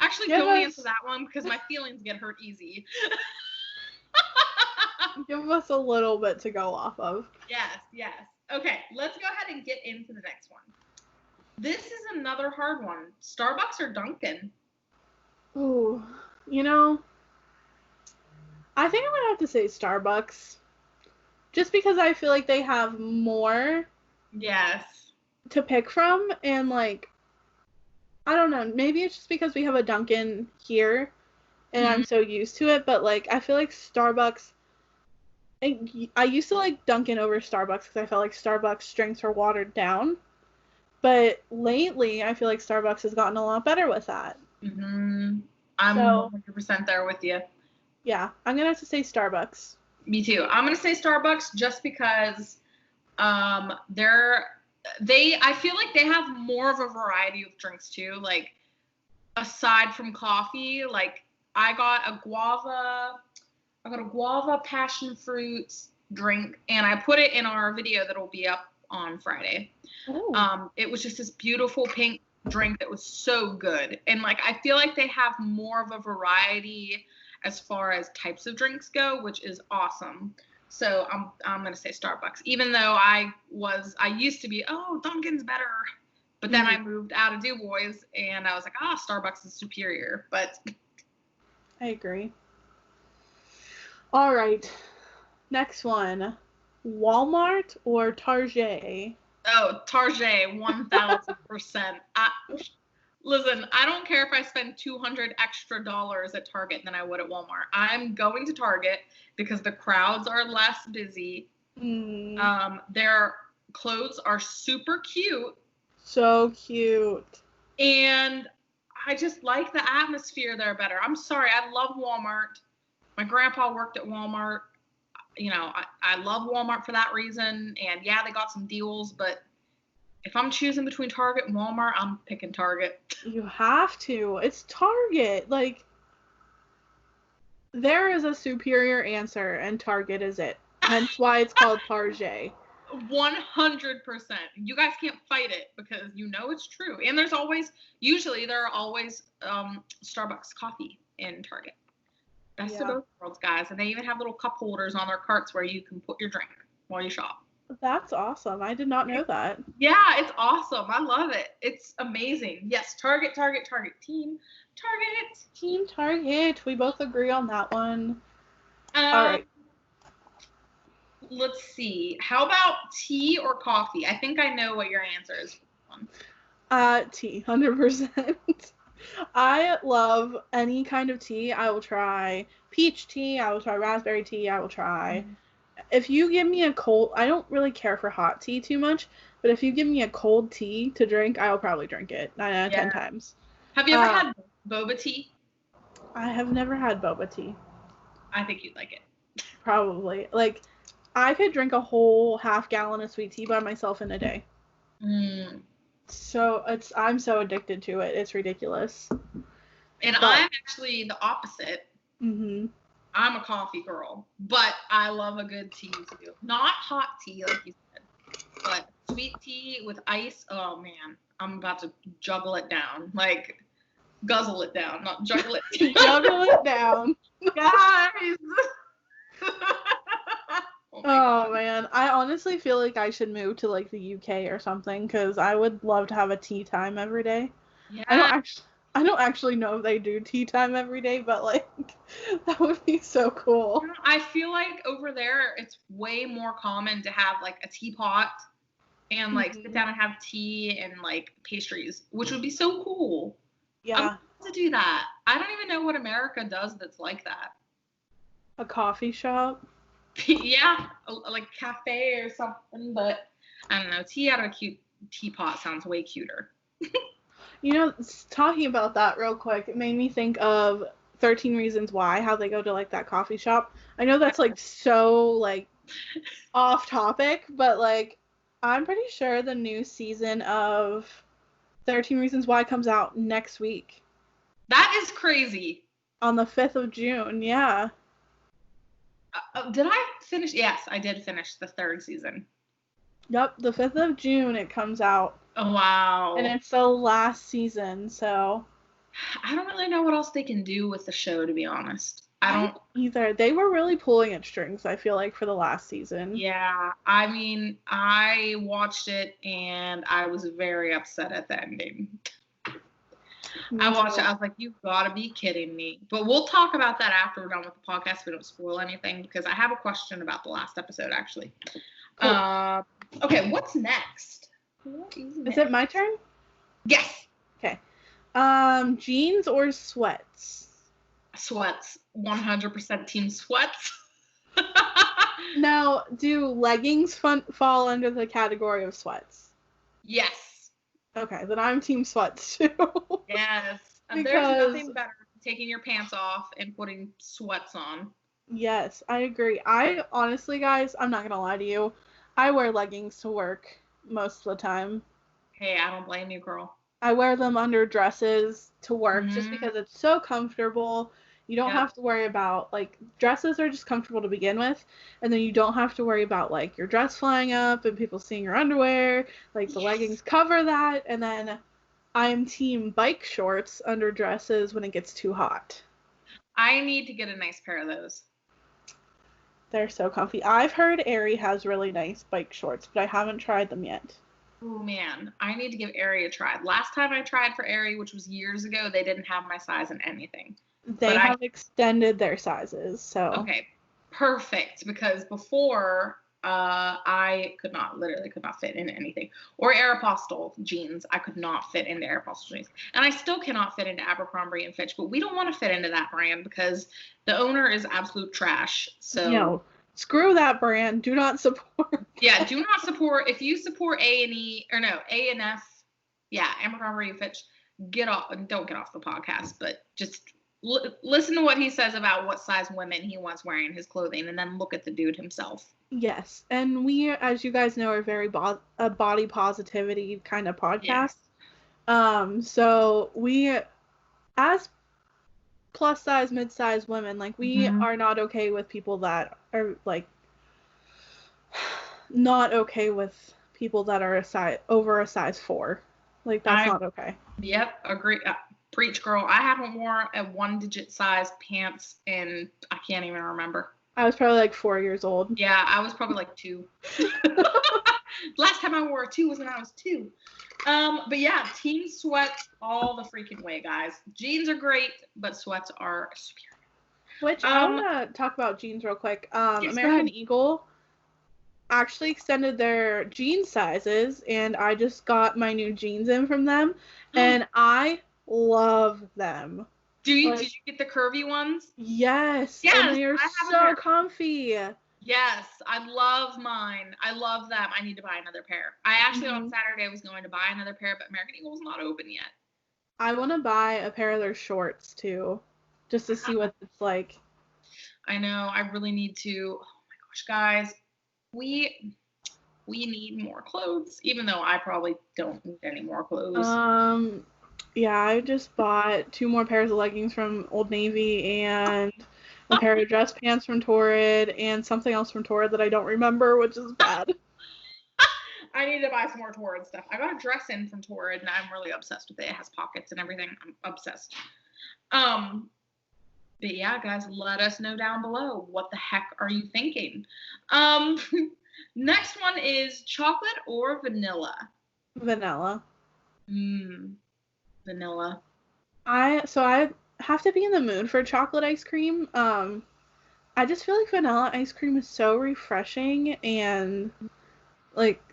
Speaker 3: actually, don't answer that one because my feelings get hurt easy.
Speaker 1: Give us a little bit to go off of.
Speaker 3: Yes. Okay, let's go ahead and get into the next one. This is another hard one. Starbucks or Dunkin'?
Speaker 1: Ooh, I think I'm gonna have to say Starbucks. Just because I feel like they have more to pick from, and like, I don't know, maybe it's just because we have a Dunkin' here and I'm so used to it, but like I feel like Starbucks, I used to like Dunkin' over Starbucks because I felt like Starbucks drinks were watered down, but lately I feel like Starbucks has gotten a lot better with that.
Speaker 3: I'm 100% there with you.
Speaker 1: Yeah, I'm gonna have to say Starbucks.
Speaker 3: Me too. I'm gonna say Starbucks just because I feel like they have more of a variety of drinks too. Like, aside from coffee, like I got a guava passion fruit drink, and I put it in our video that'll be up on Friday. It was just this beautiful pink drink that was so good, and like I feel like they have more of a variety as far as types of drinks go, which is awesome. So I'm gonna say Starbucks, even though I used to be, Dunkin's better, but then I moved out of Du Bois and I was like, Starbucks is superior. But
Speaker 1: I agree. All right, next one, Walmart or Target?
Speaker 3: Oh, Target, 1,000%. Listen, I don't care if I spend $200 extra at Target than I would at Walmart. I'm going to Target because the crowds are less busy. Their clothes are super cute.
Speaker 1: So cute.
Speaker 3: And I just like the atmosphere there better. I'm sorry, I love Walmart. My grandpa worked at Walmart. I love Walmart for that reason. And yeah, they got some deals, but if I'm choosing between Target and Walmart, I'm picking Target.
Speaker 1: You have to. It's Target. Like, there is a superior answer, and Target is it. Hence why it's called Target.
Speaker 3: 100%. You guys can't fight it because it's true. And there are always Starbucks coffee in Target. Best of both worlds, guys. And they even have little cup holders on their carts where you can put your drink while you shop.
Speaker 1: That's awesome. I did not know that.
Speaker 3: Yeah, it's awesome. I love it. It's amazing. Yes, Target. Team Target.
Speaker 1: Team Target. We both agree on that one. All right.
Speaker 3: Let's see. How about tea or coffee? I think I know what your answer is.
Speaker 1: Tea, 100%. I love any kind of tea. I will try peach tea. I will try raspberry tea. I will try. If you give me a cold, I don't really care for hot tea too much, but if you give me a cold tea to drink, I will probably drink it 9 out of 10 times.
Speaker 3: Have you ever had boba tea?
Speaker 1: I have never had boba tea.
Speaker 3: I think you'd like it.
Speaker 1: Probably. Like, I could drink a whole half gallon of sweet tea by myself in a day. So I'm so addicted to it. It's ridiculous.
Speaker 3: And I'm actually the opposite.
Speaker 1: Mm-hmm.
Speaker 3: I'm a coffee girl, but I love a good tea too. Not hot tea like you said, but sweet tea with ice. Oh man, I'm about to juggle it down. Like, guzzle it down, not juggle it down.
Speaker 1: Juggle it down.
Speaker 3: Guys!
Speaker 1: Oh man, I honestly feel like I should move to like the UK or something because I would love to have a tea time every day.
Speaker 3: Yeah.
Speaker 1: I don't actually know if they do tea time every day, but like that would be so cool.
Speaker 3: I feel like over there it's way more common to have like a teapot and like sit down and have tea and like pastries, which would be so cool.
Speaker 1: Yeah.
Speaker 3: I would love to do that. I don't even know what America does that's like that.
Speaker 1: A coffee shop?
Speaker 3: Yeah, like a cafe or something, but I don't know. Tea out of a cute teapot sounds way cuter.
Speaker 1: Talking about that real quick, it made me think of 13 Reasons Why, how they go to like that coffee shop. I know that's like so like off topic, but like I'm pretty sure the new season of 13 Reasons Why comes out next week.
Speaker 3: That is crazy.
Speaker 1: On the 5th of June, yeah.
Speaker 3: Did I finish? Yes, I did finish the 3rd season.
Speaker 1: Yep, the 5th of June it comes out.
Speaker 3: Oh, wow.
Speaker 1: And it's the last season, so.
Speaker 3: I don't really know what else they can do with the show, to be honest. I don't
Speaker 1: either. They were really pulling at strings, I feel like, for the last season.
Speaker 3: Yeah, I mean, I watched it and I was very upset at the ending. I watched it, I was like, you've got to be kidding me. But we'll talk about that after we're done with the podcast. We don't spoil anything because I have a question about the last episode, actually. Cool. Okay, what's next?
Speaker 1: Is it my turn?
Speaker 3: Yes.
Speaker 1: Okay. Jeans or sweats?
Speaker 3: Sweats. 100% team sweats.
Speaker 1: Now, do leggings fall under the category of sweats?
Speaker 3: Yes.
Speaker 1: Okay, then I'm team sweats too.
Speaker 3: Yes. There's nothing better than taking your pants off and putting sweats on.
Speaker 1: Yes, I agree. I honestly, guys, I'm not gonna lie to you. I wear leggings to work most of the time.
Speaker 3: Hey, I don't blame you, girl.
Speaker 1: I wear them under dresses to work just because it's so comfortable. You don't have to worry about, like, dresses are just comfortable to begin with, and then you don't have to worry about, like, your dress flying up and people seeing your underwear. Like, the leggings cover that, and then I'm team bike shorts under dresses when it gets too hot.
Speaker 3: I need to get a nice pair of those.
Speaker 1: They're so comfy. I've heard Aerie has really nice bike shorts, but I haven't tried them yet.
Speaker 3: Oh, man. I need to give Aerie a try. Last time I tried for Aerie, which was years ago, they didn't have my size in anything.
Speaker 1: They have extended their sizes, so.
Speaker 3: Okay, perfect. Because before, I literally could not fit in anything. Or Aeropostale jeans. I could not fit into Aeropostale jeans. And I still cannot fit into Abercrombie & Fitch, but we don't want to fit into that brand because the owner is absolute trash. So
Speaker 1: no, screw that brand. Do not support.
Speaker 3: Yeah, do not support. If you support A&F, yeah, Abercrombie & Fitch, don't get off the podcast, but just listen to what he says about what size women he wants wearing his clothing, and then look at the dude himself.
Speaker 1: Yes, and we, as you guys know, are very a body positivity kind of podcast. Yes. So we, as plus size, mid size women, like, we are not okay with people that are, like, not okay with people that are over a size 4. Like, that's not okay.
Speaker 3: Yep, agree. Preach, girl. I haven't worn a 1-digit size pants in, I can't even remember.
Speaker 1: I was probably like 4 years old.
Speaker 3: Yeah, I was probably like 2. Last time I wore a 2 was when I was 2. But yeah, team sweats all the freaking way, guys. Jeans are great, but sweats are superior.
Speaker 1: Which I want to talk about jeans real quick. Yes, American Eagle actually extended their jean sizes, and I just got my new jeans in from them, and I love them.
Speaker 3: Did you get the curvy ones?
Speaker 1: Yes. And they're so comfy.
Speaker 3: Yes, I love mine. I love them. I need to buy another pair. I actually on Saturday was going to buy another pair, but American Eagle's not open yet.
Speaker 1: I want to buy a pair of their shorts too, just to see what it's like.
Speaker 3: I know. I really need to. Oh my gosh, guys, we need more clothes. Even though I probably don't need any more clothes.
Speaker 1: Yeah, I just bought 2 more pairs of leggings from Old Navy and a pair of dress pants from Torrid and something else from Torrid that I don't remember, which is bad.
Speaker 3: I need to buy some more Torrid stuff. I got a dress in from Torrid and I'm really obsessed with it. It has pockets and everything. I'm obsessed. But yeah, guys, let us know down below. What the heck are you thinking? Next one is chocolate or vanilla?
Speaker 1: Vanilla.
Speaker 3: Vanilla.
Speaker 1: I have to be in the mood for chocolate ice cream. I just feel like vanilla ice cream is so refreshing, and like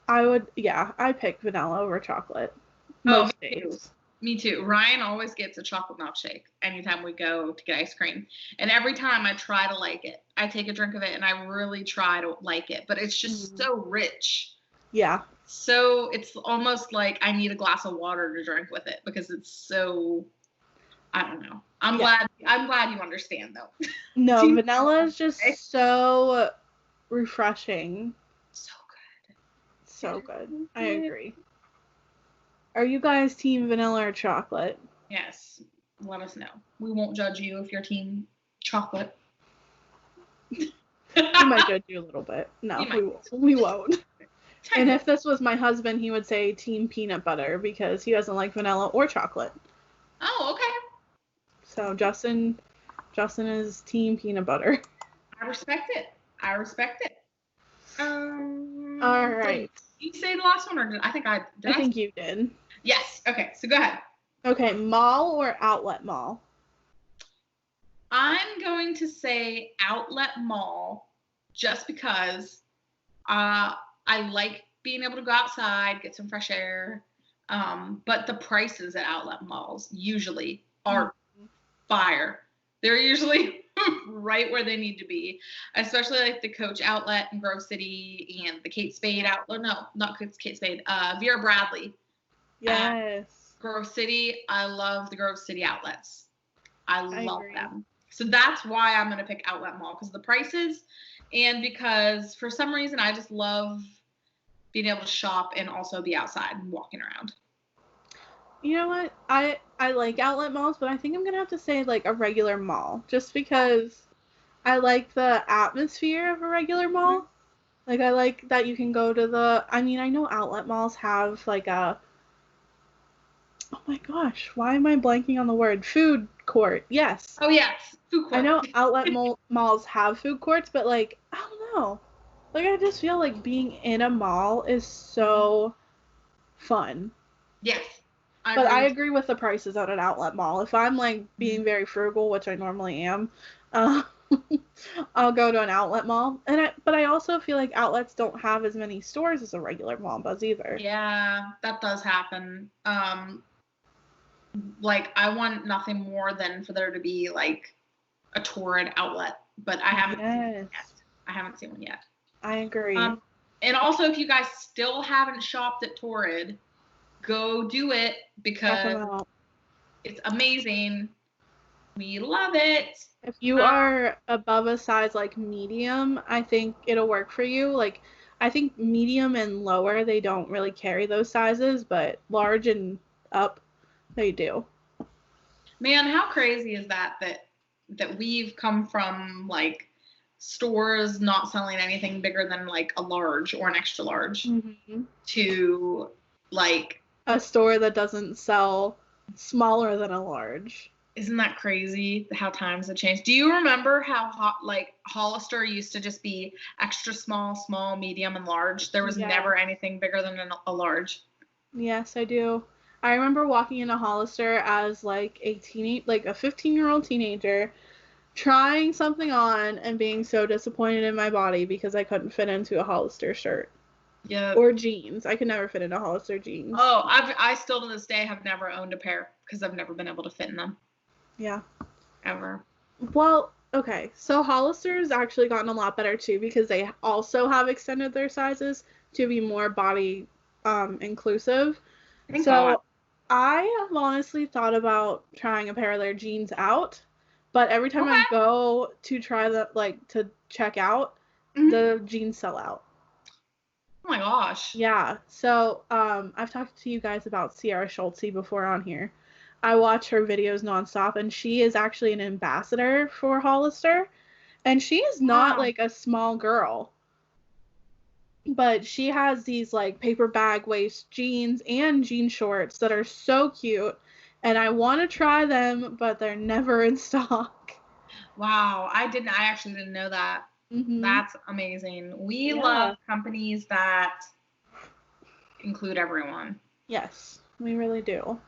Speaker 1: I pick vanilla over chocolate most days.
Speaker 3: Me too. Ryan always gets a chocolate milkshake anytime we go to get ice cream. And every time I try to like it. I take a drink of it and I really try to like it, but it's just so rich.
Speaker 1: Yeah.
Speaker 3: So it's almost like I need a glass of water to drink with it because it's so, I don't know. I'm glad you understand though.
Speaker 1: No, vanilla is just so refreshing.
Speaker 3: So good.
Speaker 1: So good. I agree. Are you guys team vanilla or chocolate?
Speaker 3: Yes. Let us know. We won't judge you if you're team chocolate.
Speaker 1: We might judge you a little bit. No, we won't. And if this was my husband, he would say team peanut butter because he doesn't like vanilla or chocolate.
Speaker 3: Oh, okay.
Speaker 1: So Justin is team peanut butter.
Speaker 3: I respect it.
Speaker 1: All right.
Speaker 3: Did you say the last one, or did I think I did?
Speaker 1: I think you did.
Speaker 3: Yes. Okay. So go ahead.
Speaker 1: Okay, mall or outlet mall?
Speaker 3: I'm going to say outlet mall, just because I like being able to go outside, get some fresh air. But the prices at outlet malls usually are fire. They're usually right where they need to be, especially like the Coach outlet in Grove City and the Kate Spade outlet. No, not Kate Spade. Vera Bradley.
Speaker 1: Yes.
Speaker 3: Grove City. I love the Grove City outlets. I love
Speaker 1: agree.
Speaker 3: them. So that's why I'm going to pick outlet mall, because of the prices and because for some reason I just love being able to shop and also be outside and walking around.
Speaker 1: You know what? I like outlet malls, but I think I'm going to have to say like a regular mall just because I like the atmosphere of a regular mall. Mm-hmm. Like I like that you can go to I know outlet malls have like oh my gosh, why am I blanking on the word? Food court. Yes.
Speaker 3: Oh yes, food court.
Speaker 1: I know outlet malls have food courts, but like I don't know. Like I just feel like being in a mall is so fun.
Speaker 3: Yes.
Speaker 1: I agree with the prices at an outlet mall. If I'm like being very frugal, which I normally am, I'll go to an outlet mall. But I also feel like outlets don't have as many stores as a regular mall does either.
Speaker 3: Yeah, that does happen. Like I want nothing more than for there to be like a Torrid outlet, but I haven't seen one yet. I haven't seen one yet.
Speaker 1: I agree.
Speaker 3: And also, if you guys still haven't shopped at Torrid, go do it because it's amazing. We love it.
Speaker 1: If you are above a size like medium, I think it'll work for you. Like I think medium and lower, they don't really carry those sizes, but large and up, they do.
Speaker 3: Man, how crazy is that we've come from like stores not selling anything bigger than like a large or an extra large to like
Speaker 1: a store that doesn't sell smaller than a large.
Speaker 3: Isn't that crazy how times have changed? Do you remember how Hollister used to just be extra small, medium, and large? There was never anything bigger than a large.
Speaker 1: Yes, I do. I remember walking into Hollister as like a 15-year-old teenager, trying something on and being so disappointed in my body because I couldn't fit into a Hollister shirt.
Speaker 3: Yeah.
Speaker 1: Or jeans. I could never fit into Hollister jeans.
Speaker 3: Oh, I still to this day have never owned a pair because I've never been able to fit in them.
Speaker 1: Yeah.
Speaker 3: Ever.
Speaker 1: Well, okay. So Hollister's actually gotten a lot better too because they also have extended their sizes to be more body inclusive.
Speaker 3: Thank God.
Speaker 1: I have honestly thought about trying a pair of their jeans out, but every time I go to try to check out, the jeans sell out.
Speaker 3: Oh my gosh.
Speaker 1: Yeah. So I've talked to you guys about Sierra Schultze before on here. I watch her videos nonstop, and she is actually an ambassador for Hollister, and she is not like a small girl, but she has these like paper bag waist jeans and jean shorts that are so cute, and I want to try them, but they're never in stock.
Speaker 3: Wow, I actually didn't know that. Mm-hmm. That's amazing. We love companies that include everyone.
Speaker 1: Yes, we really do.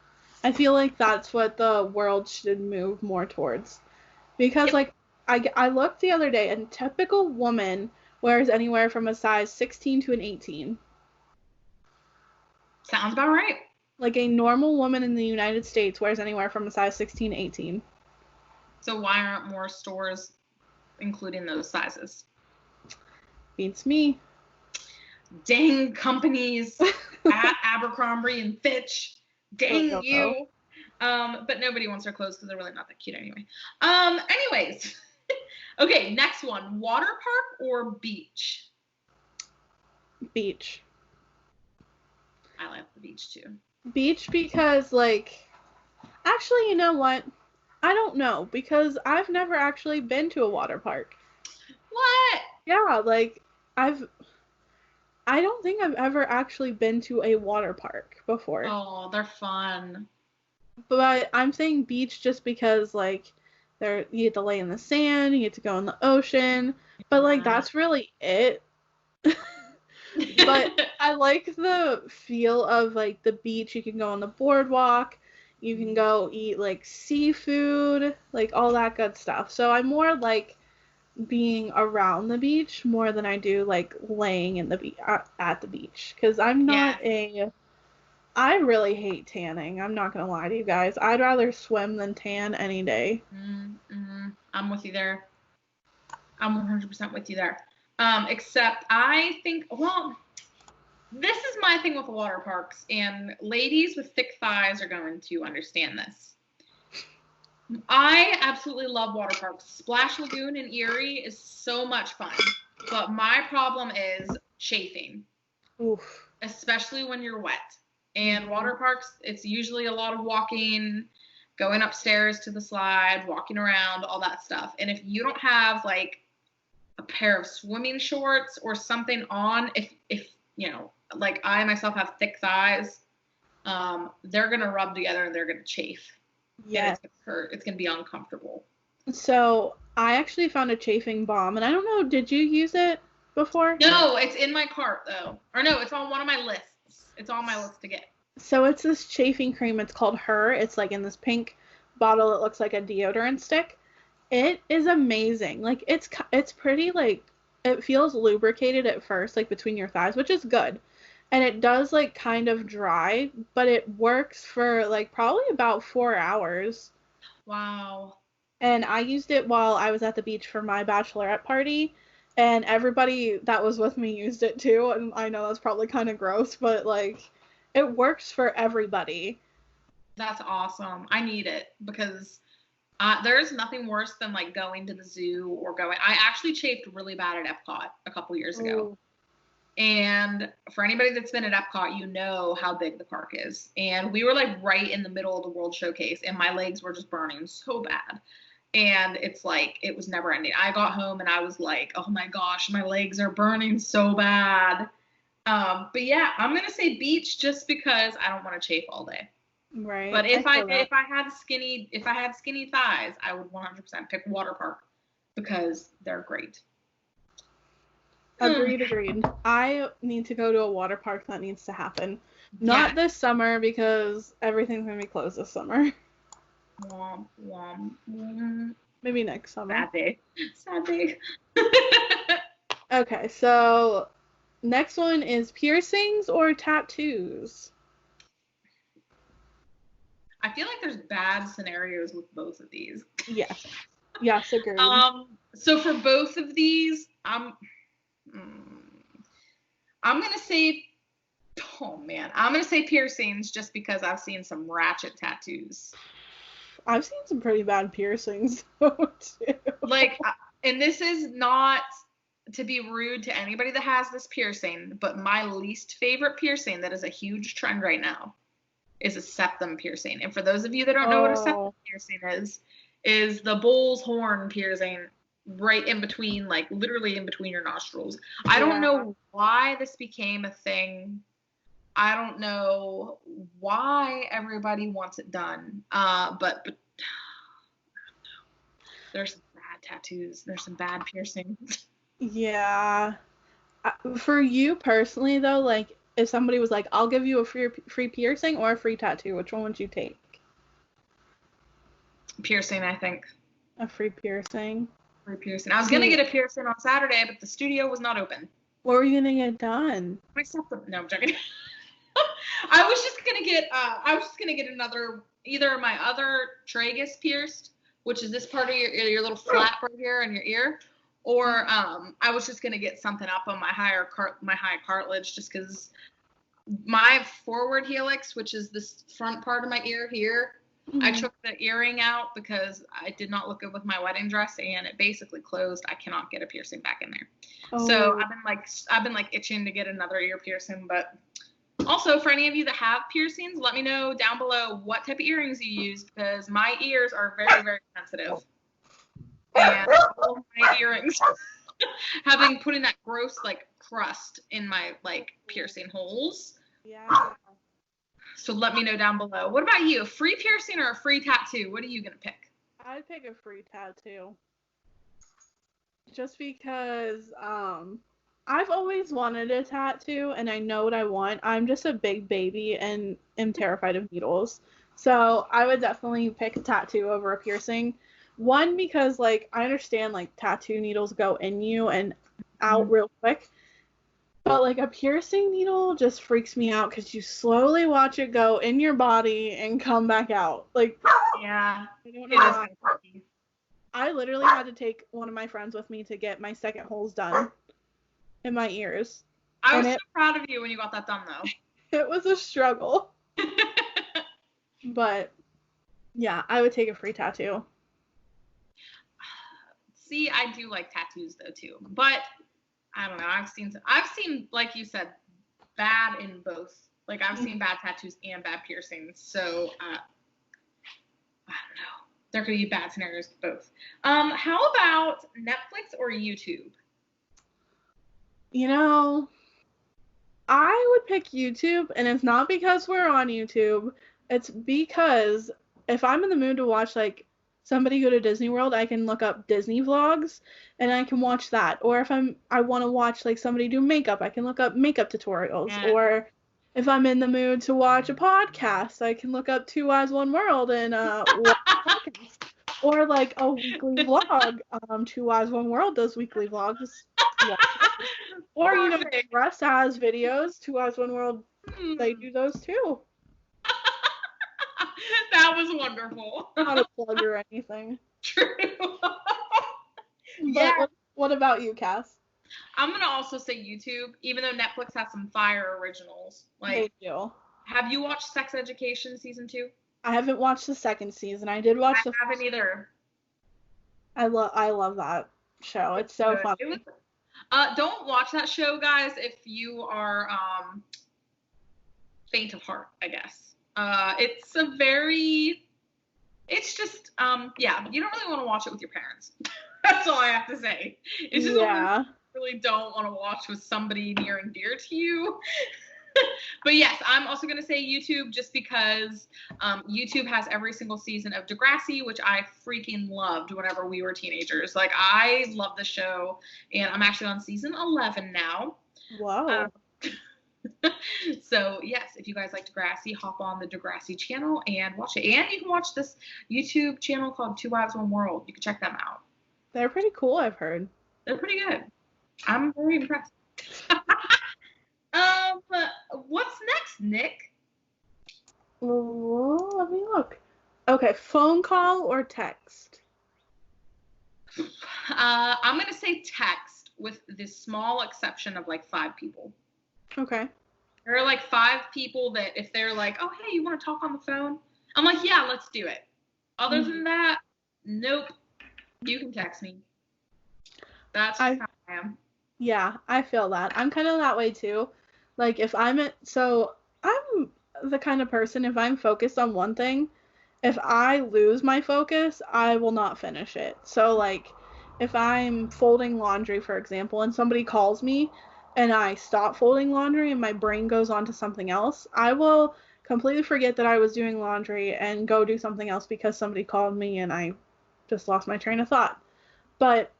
Speaker 1: I feel like that's what the world should move more towards. Because, like, I looked the other day, and a typical woman wears anywhere from a size 16 to an 18.
Speaker 3: Sounds about right.
Speaker 1: Like, a normal woman in the United States wears anywhere from a size 16 to 18.
Speaker 3: So why aren't more stores including those sizes?
Speaker 1: Beats me.
Speaker 3: Dang companies at Abercrombie and Fitch. Dang you. But nobody wants their clothes because they're really not that cute anyway. Anyways. Okay, next one. Water park or beach?
Speaker 1: Beach.
Speaker 3: I like the beach too.
Speaker 1: Beach because, like, actually, you know what? I don't know because I've never actually been to a water park.
Speaker 3: What?
Speaker 1: Yeah, like I don't think I've ever actually been to a water park before.
Speaker 3: Oh, they're fun.
Speaker 1: But I'm saying beach just because like you get to lay in the sand, you get to go in the ocean, but like that's really it. But I like the feel of like the beach. You can go on the boardwalk, you can go eat like seafood, like all that good stuff. So I'm more like being around the beach more than I do like laying in the at the beach, because I'm not I really hate tanning. I'm not gonna lie to you guys. I'd rather swim than tan any day.
Speaker 3: Mm-hmm. I'm with you there. I'm 100% with you there. Except I think, well, this is my thing with water parks, and ladies with thick thighs are going to understand this. I absolutely love water parks. Splash Lagoon in Erie is so much fun, but my problem is chafing.
Speaker 1: Oof.
Speaker 3: Especially when you're wet. And water parks, it's usually a lot of walking, going upstairs to the slide, walking around, all that stuff. And if you don't have like a pair of swimming shorts or something on, if you know, like I myself have thick thighs, they're gonna rub together and they're gonna chafe. Yeah, it's gonna hurt. It's gonna be uncomfortable.
Speaker 1: So I actually found a chafing balm, and I don't know, did you use it before?
Speaker 3: No, it's in my cart though. Or no, it's on one of my lists. It's on my list to get.
Speaker 1: So it's this chafing cream. It's called Her. It's like in this pink bottle. It looks like a deodorant stick. It is amazing. Like it's pretty like it feels lubricated at first, like between your thighs, which is good. And it does like kind of dry, but it works for like probably about 4 hours.
Speaker 3: Wow.
Speaker 1: And I used it while I was at the beach for my bachelorette party. And everybody that was with me used it too. And I know that's probably kind of gross, but like it works for everybody.
Speaker 3: That's awesome. I need it because there's nothing worse than like going to the zoo or I actually chafed really bad at Epcot a couple years ago. And for anybody that's been at Epcot, you know how big the park is. And we were like right in the middle of the World Showcase and my legs were just burning so bad. And it's like, it was never ending. I got home and I was like, oh my gosh, my legs are burning so bad. But yeah, I'm going to say beach just because I don't want to chafe all day.
Speaker 1: Right.
Speaker 3: But if I had skinny thighs, I would 100% pick water park because they're great.
Speaker 1: Agreed. I need to go to a water park. That needs to happen. Not this summer because everything's going to be closed this summer.
Speaker 3: Womp, womp, womp.
Speaker 1: Maybe next summer.
Speaker 3: Sad day.
Speaker 1: Okay, so next one is piercings or tattoos?
Speaker 3: I feel like there's bad scenarios with both of these.
Speaker 1: Yes. Yes, agreed.
Speaker 3: So for both of these, I'm gonna say, I'm gonna say piercings just because I've seen some ratchet tattoos.
Speaker 1: I've seen some pretty bad piercings though too.
Speaker 3: Like, and this is not to be rude to anybody that has this piercing, but my least favorite piercing that is a huge trend right now is a septum piercing. And for those of you that don't know what a septum piercing is the bull's horn piercing right in between, like literally in between your nostrils. I don't know why this became a thing. I don't know why everybody wants it done. But there's some bad tattoos. There's some bad piercings.
Speaker 1: Yeah. For you personally though, like if somebody was like, I'll give you a free piercing or a free tattoo, which one would you take?
Speaker 3: Piercing, I think.
Speaker 1: A free piercing?
Speaker 3: Free piercing. I was going to get a piercing on Saturday, but the studio was not open.
Speaker 1: What were you going to get done?
Speaker 3: My septum. No, I'm joking. I was just going to get another, either my other tragus pierced, which is this part of your little flap right here in your ear, or I was just going to get something up on my high cartilage just because my forward helix, which is this front part of my ear here, I took the earring out because I did not look good with my wedding dress and it basically closed. I cannot get a piercing back in there. So I've been like itching to get another ear piercing, but also for any of you that have piercings, let me know down below what type of earrings you use because my ears are very, very sensitive. And all of my earrings having putting that gross like crust in my like piercing holes.
Speaker 1: Yeah.
Speaker 3: So let me know down below. What about you? A free piercing or a free tattoo? What are you gonna pick?
Speaker 1: I'd pick a free tattoo. Just because I've always wanted a tattoo and I know what I want. I'm just a big baby and am terrified of needles. So I would definitely pick a tattoo over a piercing. One, because like I understand like tattoo needles go in you and out real quick. But like a piercing needle just freaks me out because you slowly watch it go in your body and come back out. Like,
Speaker 3: yeah,
Speaker 1: I don't know why. I literally had to take one of my friends with me to get my second holes done in my ears.
Speaker 3: I was so proud of you when you got that done, though.
Speaker 1: It was a struggle. But yeah, I would take a free tattoo.
Speaker 3: See, I do like tattoos though too, but I don't know. I've seen like you said, bad in both. Like I've seen bad tattoos and bad piercings. So I don't know. There could be bad scenarios with both. How about Netflix or YouTube?
Speaker 1: You know, I would pick YouTube, and it's not because we're on YouTube. It's because if I'm in the mood to watch like somebody go to Disney World, I can look up Disney vlogs and I can watch that. Or if I want to watch like somebody do makeup, I can look up makeup tutorials. Yeah. Or if I'm in the mood to watch a podcast, I can look up Two Eyes One World and watch podcasts. Or like a weekly vlog. Two Eyes One World does weekly vlogs. Or you know, Russ has videos. Two Eyes One World, they do those too.
Speaker 3: That was wonderful.
Speaker 1: Not a plug or anything.
Speaker 3: True.
Speaker 1: Yeah. What about you, Cass?
Speaker 3: I'm gonna also say YouTube, even though Netflix has some fire originals. Like,
Speaker 1: they do.
Speaker 3: Have you watched Sex Education season 2?
Speaker 1: I haven't watched the second season. I did watch the.
Speaker 3: I haven't either.
Speaker 1: I love that show. It's so
Speaker 3: good.
Speaker 1: funny.
Speaker 3: Don't watch that show, guys, if you are faint of heart, I guess. It's just, you don't really want to watch it with your parents. That's all I have to say. It's just you really don't want to watch with somebody near and dear to you. But yes, I'm also going to say YouTube just because YouTube has every single season of Degrassi, which I freaking loved whenever we were teenagers. Like, I love the show, and I'm actually on season 11 now.
Speaker 1: Wow.
Speaker 3: So yes, if you guys like Degrassi, hop on the Degrassi channel and watch it. And you can watch this YouTube channel called Two Wives One World. You can check them out.
Speaker 1: They're pretty cool, I've heard.
Speaker 3: They're pretty good. I'm very impressed. What's next, Nick?
Speaker 1: Let me look. Okay, phone call or text?
Speaker 3: I'm gonna say text with the small exception of like 5 people.
Speaker 1: Okay.
Speaker 3: There are like 5 people that if they're like, oh, hey, you want to talk on the phone? I'm like, yeah, let's do it. Other than that, nope. You can text me. That's how I am.
Speaker 1: Yeah, I feel that. I'm kind of that way too. Like if I'm the kind of person, if I'm focused on one thing, if I lose my focus, I will not finish it. So like if I'm folding laundry, for example, and somebody calls me, and I stop folding laundry and my brain goes on to something else, I will completely forget that I was doing laundry and go do something else because somebody called me and I just lost my train of thought. But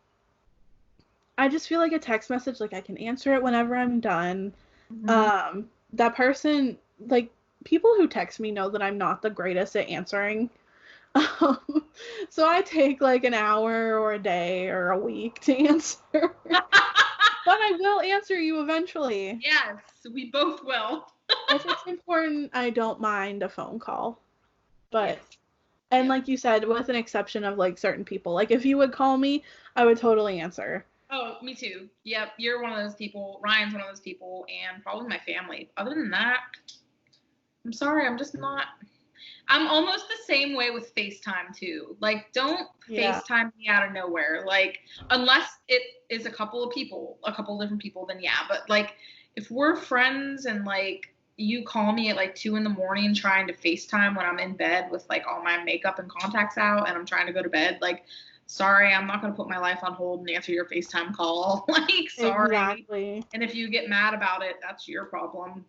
Speaker 1: I just feel like a text message, like I can answer it whenever I'm done. Mm-hmm. That person, like people who text me know that I'm not the greatest at answering. So I take like an hour or a day or a week to answer. But I will answer you eventually.
Speaker 3: Yes, we both will.
Speaker 1: If it's important, I don't mind a phone call. But, and like you said, with an exception of like certain people. Like if you would call me, I would totally answer.
Speaker 3: Oh, me too. Yep, you're one of those people. Ryan's one of those people, and probably my family. Other than that, I'm sorry, I'm just not. I'm almost the same way with FaceTime too. Like, don't FaceTime me out of nowhere. Like, unless it is a couple of different people, then yeah. But like, if we're friends and like you call me at like 2 a.m. trying to FaceTime when I'm in bed with like all my makeup and contacts out and I'm trying to go to bed, like, sorry, I'm not going to put my life on hold and answer your FaceTime call. Like, sorry.
Speaker 1: Exactly.
Speaker 3: And if you get mad about it, that's your problem.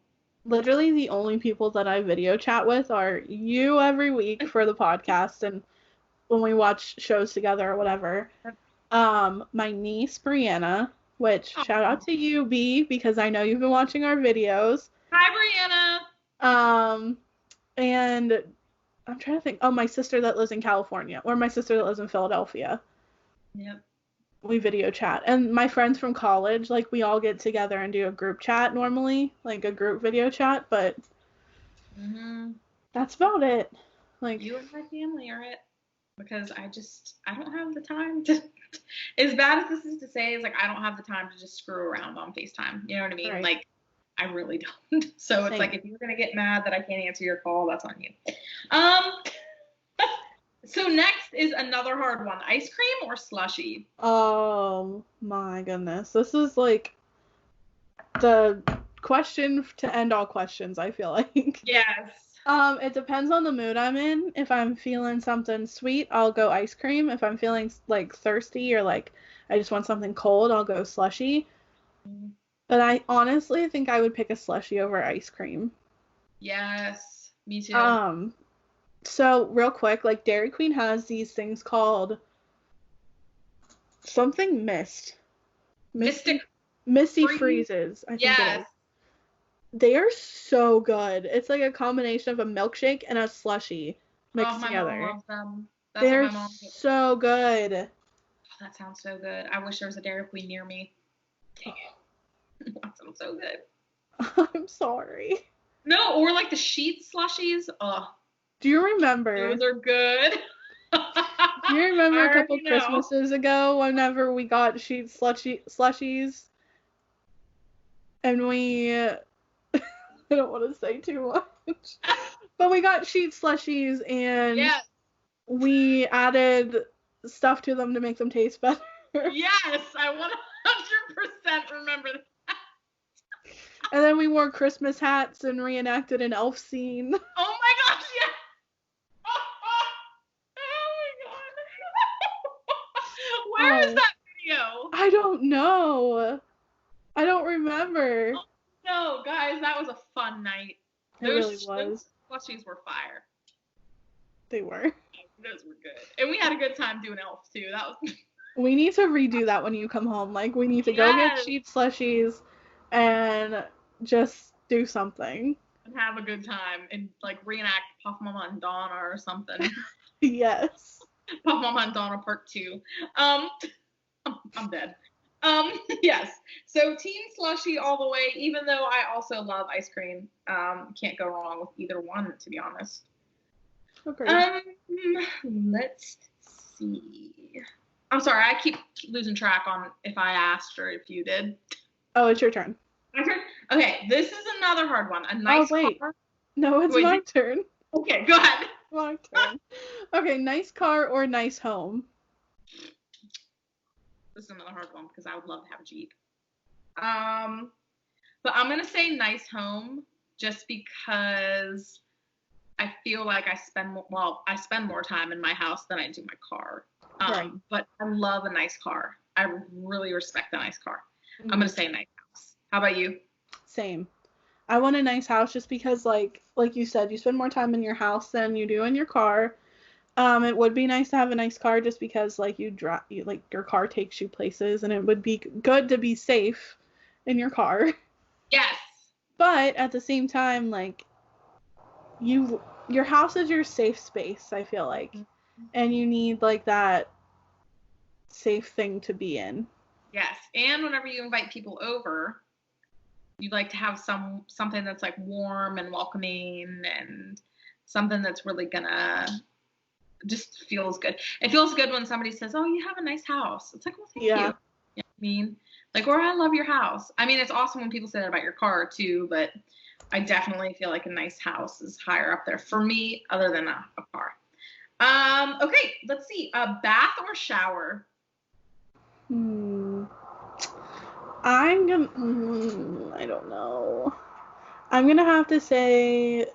Speaker 1: Literally the only people that I video chat with are you every week for the podcast and when we watch shows together or whatever. My niece Brianna, which shout out to you, B, because I know you've been watching our videos.
Speaker 3: Hi, Brianna.
Speaker 1: And I'm trying to think. Oh, my sister that lives in California, or my sister that lives in Philadelphia.
Speaker 3: Yep.
Speaker 1: We video chat. And my friends from college, like, we all get together and do a group chat normally, like a group video chat, but that's about it. Like,
Speaker 3: you and my family are it. Because I don't have the time to, as bad as this is to say, is like, I don't have the time to just screw around on FaceTime. You know what I mean? Right. Like, I really don't. So it's like, if you're going to get mad that I can't answer your call, that's on you. So next is another hard one. Ice cream or slushy?
Speaker 1: Oh my goodness. This is like the question to end all questions, I feel like.
Speaker 3: Yes.
Speaker 1: It depends on the mood I'm in. If I'm feeling something sweet, I'll go ice cream. If I'm feeling like thirsty or like I just want something cold, I'll go slushy. But I honestly think I would pick a slushy over ice cream.
Speaker 3: Yes, me too.
Speaker 1: So real quick, like Dairy Queen has these things called something Misty Freezes, I think it is. They are so good. It's like a combination of a milkshake and a slushy mixed together.
Speaker 3: My mom loves them.
Speaker 1: They're so good.
Speaker 3: Oh, that sounds so good. I wish there was a Dairy Queen near me. Dang it. That sounds so good.
Speaker 1: I'm sorry.
Speaker 3: No, or like the sheet slushies. Oh.
Speaker 1: Do you remember?
Speaker 3: Those are good.
Speaker 1: Do you remember a couple Christmases ago whenever we got sheet slushies? And we... I don't want to say too much. But we got sheet slushies and we added stuff to them to make them taste better.
Speaker 3: Yes, I 100% remember that.
Speaker 1: And then we wore Christmas hats and reenacted an elf scene.
Speaker 3: Oh my gosh, yeah. Oh my god. Where is that video?
Speaker 1: I don't know. I don't remember.
Speaker 3: Oh, no, guys, that was a fun night.
Speaker 1: Those
Speaker 3: slushies were fire.
Speaker 1: They were.
Speaker 3: Those were good. And we had a good time doing elf too. That was.
Speaker 1: We need to redo that when you come home. Like, we need to go get sheet slushies and just do something.
Speaker 3: And have a good time and like reenact Puff Mama and Donna or something.
Speaker 1: Yes.
Speaker 3: Puff Mama and Donna Part 2. I'm dead. Yes. So team slushy all the way, even though I also love ice cream. Can't go wrong with either one, to be honest.
Speaker 1: Okay.
Speaker 3: Let's see. I'm sorry, I keep losing track on if I asked or if you did.
Speaker 1: Oh, it's your turn.
Speaker 3: My turn? Okay, this is another hard one. A nice car.
Speaker 1: No, it's my turn.
Speaker 3: Okay, go ahead.
Speaker 1: My turn. Okay, nice car or nice home?
Speaker 3: This is another hard one because I would love to have a Jeep. But I'm going to say nice home just because I feel like I spend more time in my house than I do my car.
Speaker 1: Right.
Speaker 3: But I love a nice car. I really respect a nice car. Mm-hmm. I'm going to say nice house. How about you?
Speaker 1: Same. I want a nice house just because, like you said, you spend more time in your house than you do in your car. It would be nice to have a nice car just because, like, your car takes you places, and it would be good to be safe in your car.
Speaker 3: Yes.
Speaker 1: But at the same time, like, your house is your safe space, I feel like. And you need, like, that safe thing to be in.
Speaker 3: Yes. And whenever you invite people over, you'd like to have something that's, like, warm and welcoming and something that's really gonna just feels good. It feels good when somebody says, "Oh, you have a nice house." It's like, well, thank you. You know what I mean? Like, or I love your house. I mean, it's awesome when people say that about your car too, but I definitely feel like a nice house is higher up there for me other than a car. Okay, let's see. A bath or shower?
Speaker 1: I don't know. I'm gonna have to say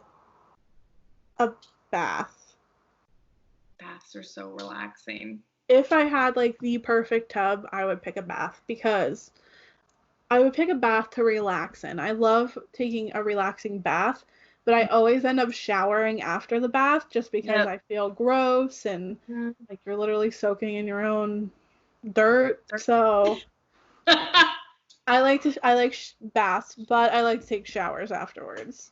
Speaker 1: a bath.
Speaker 3: Baths are so relaxing.
Speaker 1: if I had like the perfect tub, I would pick a bath because I would pick a bath to relax in. I love taking a relaxing bath, but I always end up showering after the bath just because
Speaker 3: Yep.
Speaker 1: I feel gross and like you're literally soaking in your own dirt. So I like baths, but I like to take showers afterwards.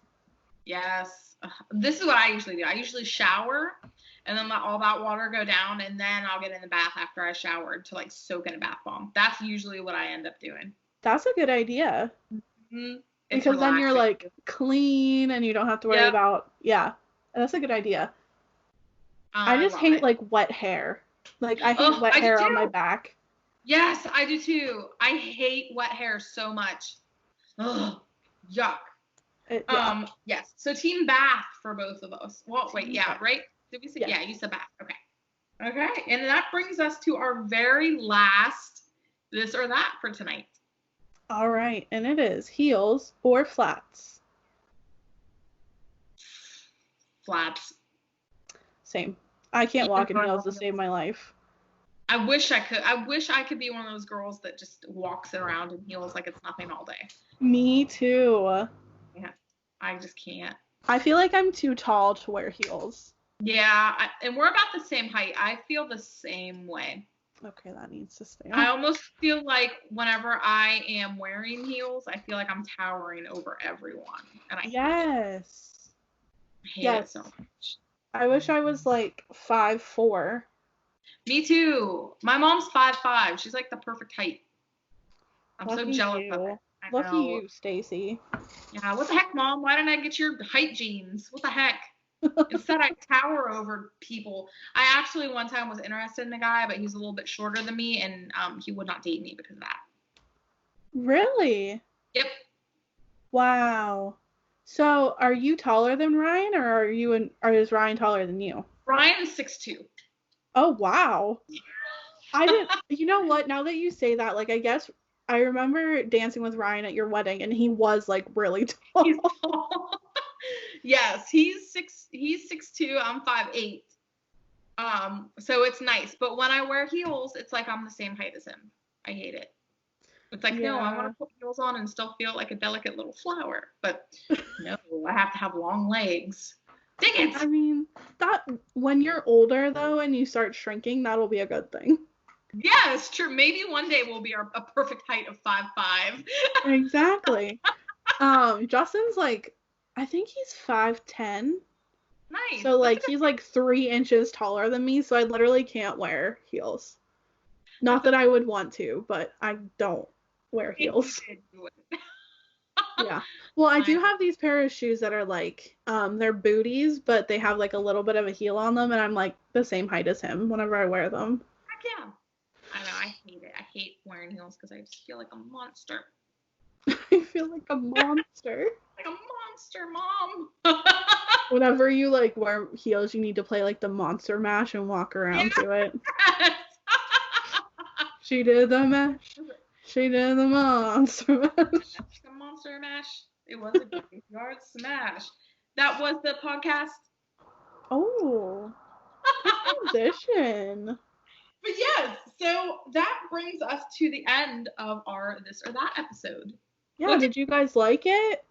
Speaker 3: Yes. This is what I usually do. I usually shower and then let all that water go down, and then I'll get in the bath after I showered to like soak in a bath bomb. That's usually what I end up doing.
Speaker 1: That's a good idea.
Speaker 3: Mm-hmm.
Speaker 1: Because then you're like clean and you don't have to worry about, yeah, that's a good idea. I just hate like wet hair. Like I hate wet hair on my back.
Speaker 3: Yes, I do too. I hate wet hair so much. Ugh, yuck. Yes. So team bath for both of us. Well, wait, yeah, right? Did we say? Yeah, you said bath. Okay. Okay. And that brings us to our very last this or that for tonight.
Speaker 1: All right. And it is heels or flats.
Speaker 3: Flats.
Speaker 1: Same. I can't walk in heels to save my life.
Speaker 3: I wish I could. I wish I could be one of those girls that just walks around in heels like it's nothing all day.
Speaker 1: Me too.
Speaker 3: Yeah. I just can't.
Speaker 1: I feel like I'm too tall to wear heels.
Speaker 3: Yeah, and we're about the same height. I feel the same way.
Speaker 1: Okay, that needs to stay on.
Speaker 3: I almost feel like whenever I am wearing heels, I feel like I'm towering over everyone. And I hate it so much.
Speaker 1: I wish I was like 5'4".
Speaker 3: Me too. My mom's 5'5". She's like the perfect height. I'm so jealous of it.
Speaker 1: Lucky you, Stacy.
Speaker 3: Yeah, what the heck, Mom? Why didn't I get your height genes? What the heck? Instead, I tower over people. I actually one time was interested in a guy, but he's a little bit shorter than me, and he would not date me because of that.
Speaker 1: Really?
Speaker 3: Yep.
Speaker 1: Wow. So, are you taller than Ryan, or is Ryan taller than you?
Speaker 3: Ryan is 6'2".
Speaker 1: Oh, wow. I didn't. You know what? Now that you say that, like, I guess I remember dancing with Ryan at your wedding, and he was like really tall.
Speaker 3: He's tall. Yes, he's 6'2". I'm 5'8". So it's nice. But when I wear heels, it's like I'm the same height as him. I hate it. It's like, no, I want to put heels on and still feel like a delicate little flower. But no, I have to have long legs. Dang it!
Speaker 1: I mean, that when you're older though and you start shrinking, that'll be a good thing.
Speaker 3: Yeah, it's true. Maybe one day we'll be a perfect height of 5'5".
Speaker 1: Exactly. Justin's like, I think he's 5'10".
Speaker 3: Nice.
Speaker 1: So like he's like 3 inches taller than me, so I literally can't wear heels. Not that I would want to, but I don't wear heels. Yeah. Well, I do have these pair of shoes that are like, they're booties, but they have like a little bit of a heel on them, and I'm like the same height as him whenever I wear them.
Speaker 3: Heck yeah. I know, I hate it. I hate wearing heels because I just feel like a monster.
Speaker 1: I feel like a monster.
Speaker 3: Like a monster, Mom.
Speaker 1: Whenever you like wear heels, you need to play like the Monster Mash and walk around to it. She did the mash. She did the Monster Mash.
Speaker 3: The Monster Mash. It was a graveyard smash. That was the podcast.
Speaker 1: Oh. Transition.
Speaker 3: But yes, so that brings us to the end of our This or That episode.
Speaker 1: Yeah, did you guys like it?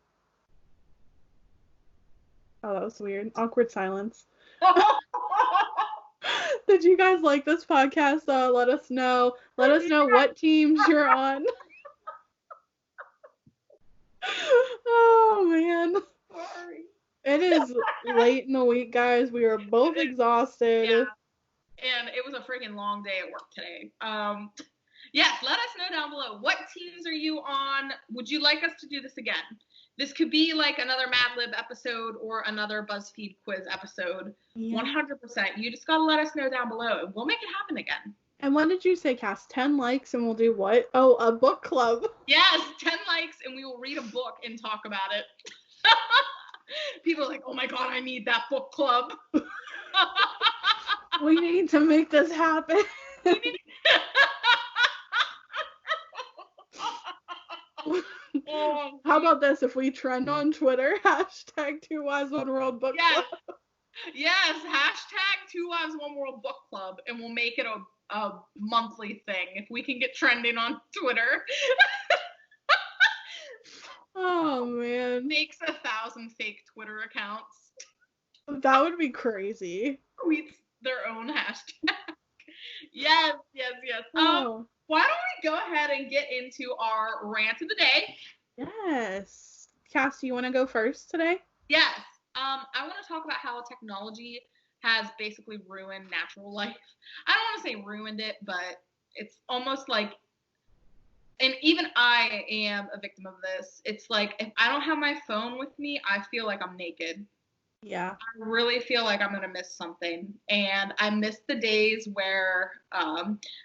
Speaker 1: Oh, that was weird. Awkward silence. Did you guys like this podcast? Let us know. Let us know what teams you're on. Oh, man.
Speaker 3: Sorry.
Speaker 1: It is late in the week, guys. We are both exhausted.
Speaker 3: Yeah. And it was a freaking long day at work today. Yes, let us know down below. What teams are you on? Would you like us to do this again? This could be like another Mad Lib episode or another BuzzFeed quiz episode. Yeah. 100%. You just got to let us know down below. We'll make it happen again.
Speaker 1: And what did you say, Cass? 10 likes and we'll do what? Oh, a book club.
Speaker 3: Yes, 10 likes and we will read a book and talk about it. People are like, oh my God, I need that book club.
Speaker 1: We need to make this happen. How about this? If we trend on Twitter, hashtag 2 Wives 1 World Book Club.
Speaker 3: Yes, hashtag 2 Wives 1 World Book Club, and we'll make it a monthly thing if we can get trending on Twitter.
Speaker 1: Oh man.
Speaker 3: Makes 1,000 fake Twitter accounts.
Speaker 1: That would be crazy.
Speaker 3: Tweets their own hashtag. Yes.
Speaker 1: Oh.
Speaker 3: Why don't we go ahead and get into our rant of the day?
Speaker 1: Yes. Cass, do you want to go first today?
Speaker 3: Yes. I want to talk about how technology has basically ruined natural life. I don't want to say ruined it, but it's almost like, and even I am a victim of this. It's like, if I don't have my phone with me, I feel like I'm naked.
Speaker 1: Yeah.
Speaker 3: I really feel like I'm going to miss something. And I miss the days where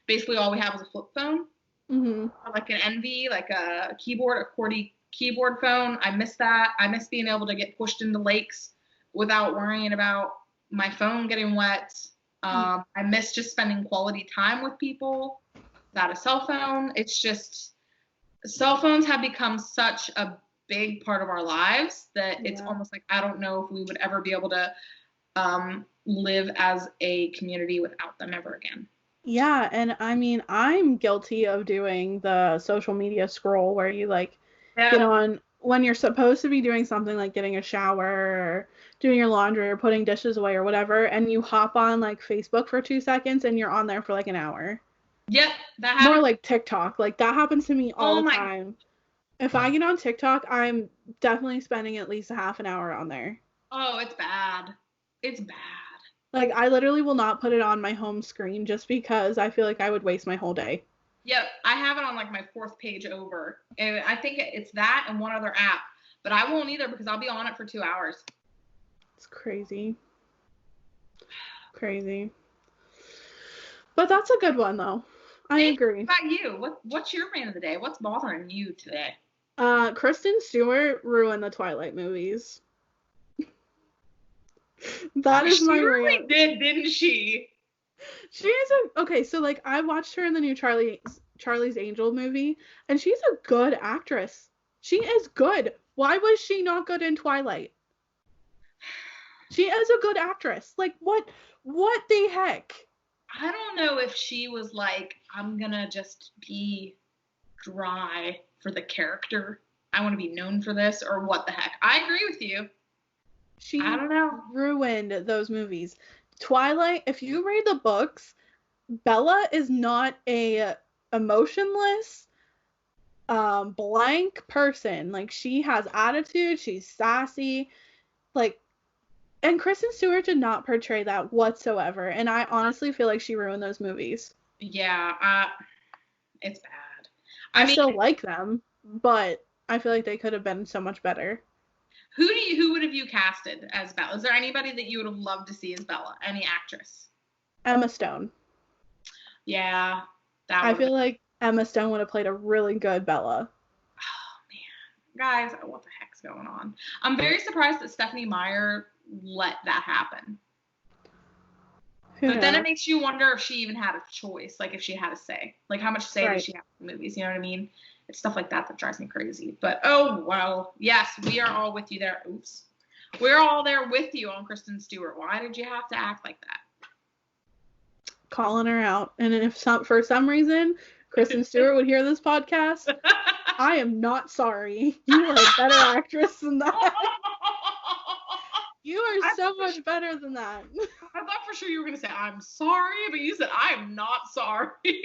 Speaker 3: basically all we have is a flip phone.
Speaker 1: Mm-hmm.
Speaker 3: Like an NV, like a keyboard, a QWERTY keyboard phone. I miss that. I miss being able to get pushed into lakes without worrying about my phone getting wet. I miss just spending quality time with people without a cell phone. It's just, cell phones have become such a big part of our lives that it's almost like I don't know if we would ever be able to live as a community without them ever again.
Speaker 1: Yeah, and I mean, I'm guilty of doing the social media scroll where you get on when you're supposed to be doing something like getting a shower or doing your laundry or putting dishes away or whatever, and you hop on Facebook for 2 seconds and you're on there for an hour.
Speaker 3: Yep, that happens.
Speaker 1: More like TikTok. That happens to me all the time. If I get on TikTok, I'm definitely spending at least a half an hour on there.
Speaker 3: Oh, it's bad. It's bad.
Speaker 1: I literally will not put it on my home screen just because I feel like I would waste my whole day.
Speaker 3: Yep, I have it on my 4th page over. And I think it's that and one other app. But I won't either because I'll be on it for 2 hours.
Speaker 1: It's crazy. Crazy. But that's a good one, though. I agree.
Speaker 3: What about you? What's your rant of the day? What's bothering you today?
Speaker 1: Kristen Stewart ruined the Twilight movies. That is my rant.
Speaker 3: She really did, didn't she?
Speaker 1: She is okay, so I watched her in the new Charlie's Angel movie, and she's a good actress. She is good. Why was she not good in Twilight? She is a good actress. What the heck?
Speaker 3: I don't know if she was I'm gonna just be dry for the character. I want to be known for this, or what the heck. I agree with you. I don't know.
Speaker 1: Ruined those movies. Twilight, if you read the books, Bella is not a emotionless, blank person. She has attitude, she's sassy, and Kristen Stewart did not portray that whatsoever, and I honestly feel like she ruined those movies.
Speaker 3: Yeah, it's bad.
Speaker 1: I still like them, but I feel like they could have been so much better.
Speaker 3: Who would have you casted as Bella? Is there anybody that you would have loved to see as Bella? Any actress?
Speaker 1: Emma Stone.
Speaker 3: Yeah.
Speaker 1: I feel like Emma Stone would have played a really good Bella.
Speaker 3: Oh, man. Guys, what the heck's going on? I'm very surprised that Stephenie Meyer let that happen. But then it makes you wonder if she even had a choice, if she had a say. How much say did she have in the movies? You know what I mean? It's stuff like that drives me crazy. But, oh, well, yes, we are all with you there. Oops. We're all there with you on Kristen Stewart. Why did you have to act like that?
Speaker 1: Calling her out. And if for some reason Kristen Stewart would hear this podcast, I am not sorry. You are a better actress than that. You are so much better than that.
Speaker 3: I thought for sure you were going to say, I'm sorry, but you said, I am not sorry.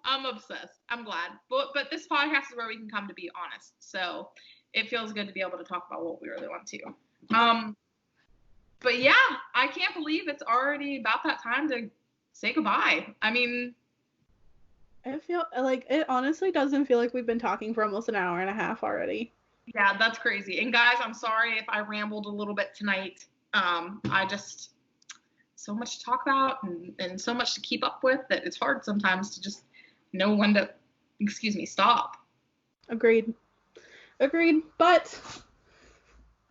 Speaker 3: I'm obsessed. I'm glad. But this podcast is where we can come to be honest. So it feels good to be able to talk about what we really want to. But yeah, I can't believe it's already about that time to say goodbye. I mean,
Speaker 1: it honestly doesn't feel like we've been talking for almost an hour and a half already.
Speaker 3: Yeah, that's crazy. And guys, I'm sorry if I rambled a little bit tonight. I just so much to talk about and so much to keep up with that it's hard sometimes to just know when to, stop.
Speaker 1: Agreed. But,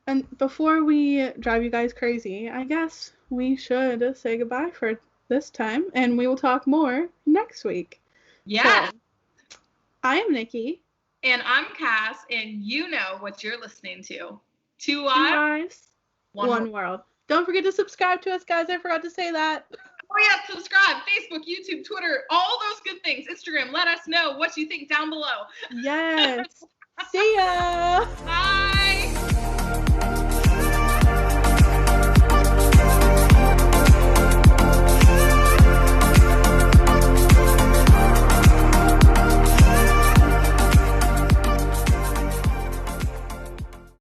Speaker 1: and before we drive you guys crazy, I guess we should say goodbye for this time, and we will talk more next week.
Speaker 3: Yeah.
Speaker 1: So, I am Nikki.
Speaker 3: And I'm Cass, and you know what you're listening to. Two
Speaker 1: Lives,
Speaker 3: One World.
Speaker 1: Don't forget to subscribe to us, guys. I forgot to say that.
Speaker 3: Oh yeah, subscribe, Facebook, YouTube, Twitter, all those good things. Instagram, let us know what you think down below.
Speaker 1: Yes. See ya.
Speaker 3: Bye.